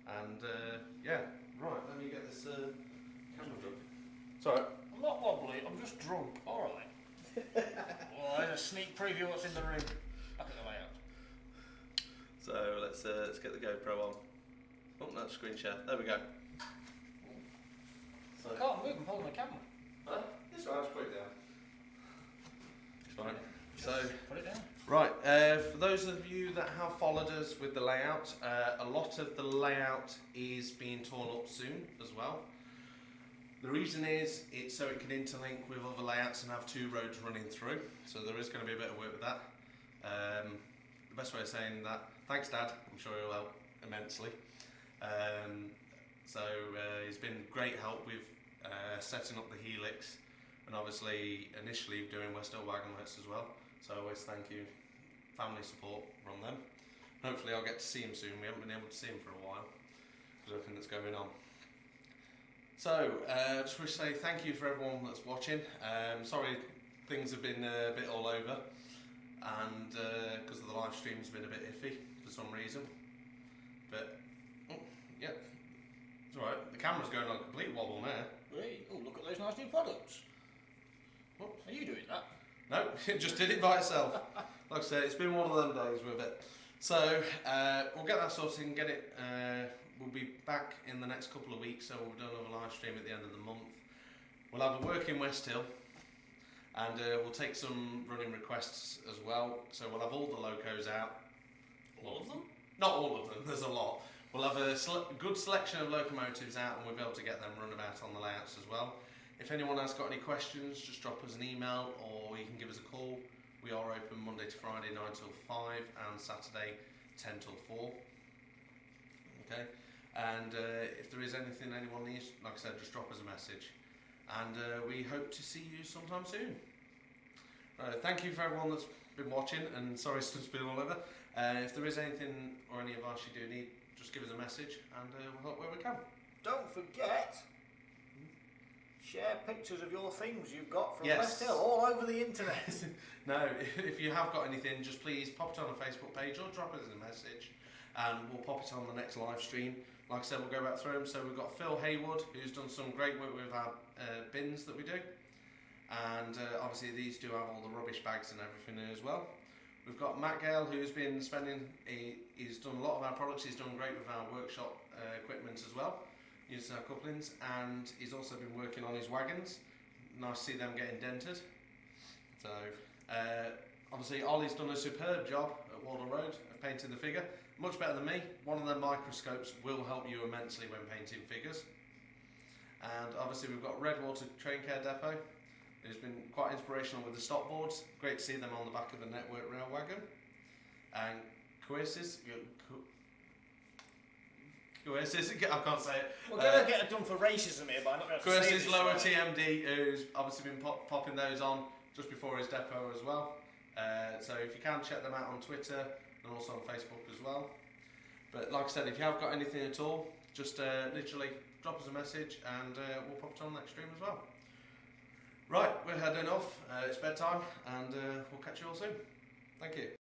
And yeah, right. Let me get this camera done. Sorry. I'm not wobbly. I'm just drunk. All right. Well, there's a sneak preview of what's in the room. Back at the layout. So let's get the GoPro on. Oh, no, screen share. There we go. So, I can't move. I'm holding the camera. Huh? It's right. I'll just put it down. It's fine. So put it down. Right, for those of you that have followed us with the layout, a lot of the layout is being torn up soon as well. The reason is it's so it can interlink with other layouts and have two roads running through, so there is going to be a bit of work with that. The best way of saying that, thanks Dad, I'm sure he'll help immensely. He's been great help with setting up the Helix, and obviously initially doing West Hill Wagon Works as well. So I always thank you, family support from them. Hopefully I'll get to see him soon. We haven't been able to see him for a while because of everything that's going on. So just wish to say thank you for everyone that's watching. Sorry things have been a bit all over, and because of the live stream's been a bit iffy for some reason. But yeah, it's alright. The camera's going on a complete wobble now. Really? Oh, look at those nice new products. What? Are you doing that? No, it just did it by itself. Like I said, it's been one of them days with it. So we'll get that sorted and get it. We'll be back in the next couple of weeks, so we'll do another live stream at the end of the month. We'll have a work in West Hill, and we'll take some running requests as well. So we'll have all the locos out. All of them? Not all of them, there's a lot. We'll have a good selection of locomotives out, and we'll be able to get them run about on the layouts as well. If anyone has got any questions, just drop us an email, or you can give us a call. We are open Monday to Friday 9 till 5 and Saturday 10 till 4. Okay, and if there is anything anyone needs, like I said, just drop us a message, and we hope to see you sometime soon. Thank you for everyone that's been watching, and sorry it's been all over. If there is anything or any advice you do need, just give us a message, and we'll help where we can. Don't forget, share pictures of your things you've got from Yes. West Hill all over the internet. No, if you have got anything, just please pop it on a Facebook page or drop us a message, and we'll pop it on the next live stream. Like I said, we'll go back through them. So we've got Phil Haywood, who's done some great work with our bins that we do, and obviously these do have all the rubbish bags and everything as well. We've got Matt Gale, who's been spending, he's done a lot of our products, he's done great with our workshop equipment as well, using our couplings, and he's also been working on his wagons. Nice to see them getting dented. So, obviously Ollie's done a superb job at Waldle Road of painting the figure, much better than me. One of the microscopes will help you immensely when painting figures. And obviously we've got Redwater Train Care Depot, who's been quite inspirational with the stop boards. Great to see them on the back of the Network Rail Wagon. And Coerces, I can't say it. We're going to get it done for racism here, but I'm not going to say Coerces this Lower right. TMD, who's obviously been popping those on just before his depot as well. So if you can, check them out on Twitter and also on Facebook as well. But like I said, if you have got anything at all, just literally drop us a message, and we'll pop it on the next stream as well. Right, we're heading off. It's bedtime, and we'll catch you all soon. Thank you.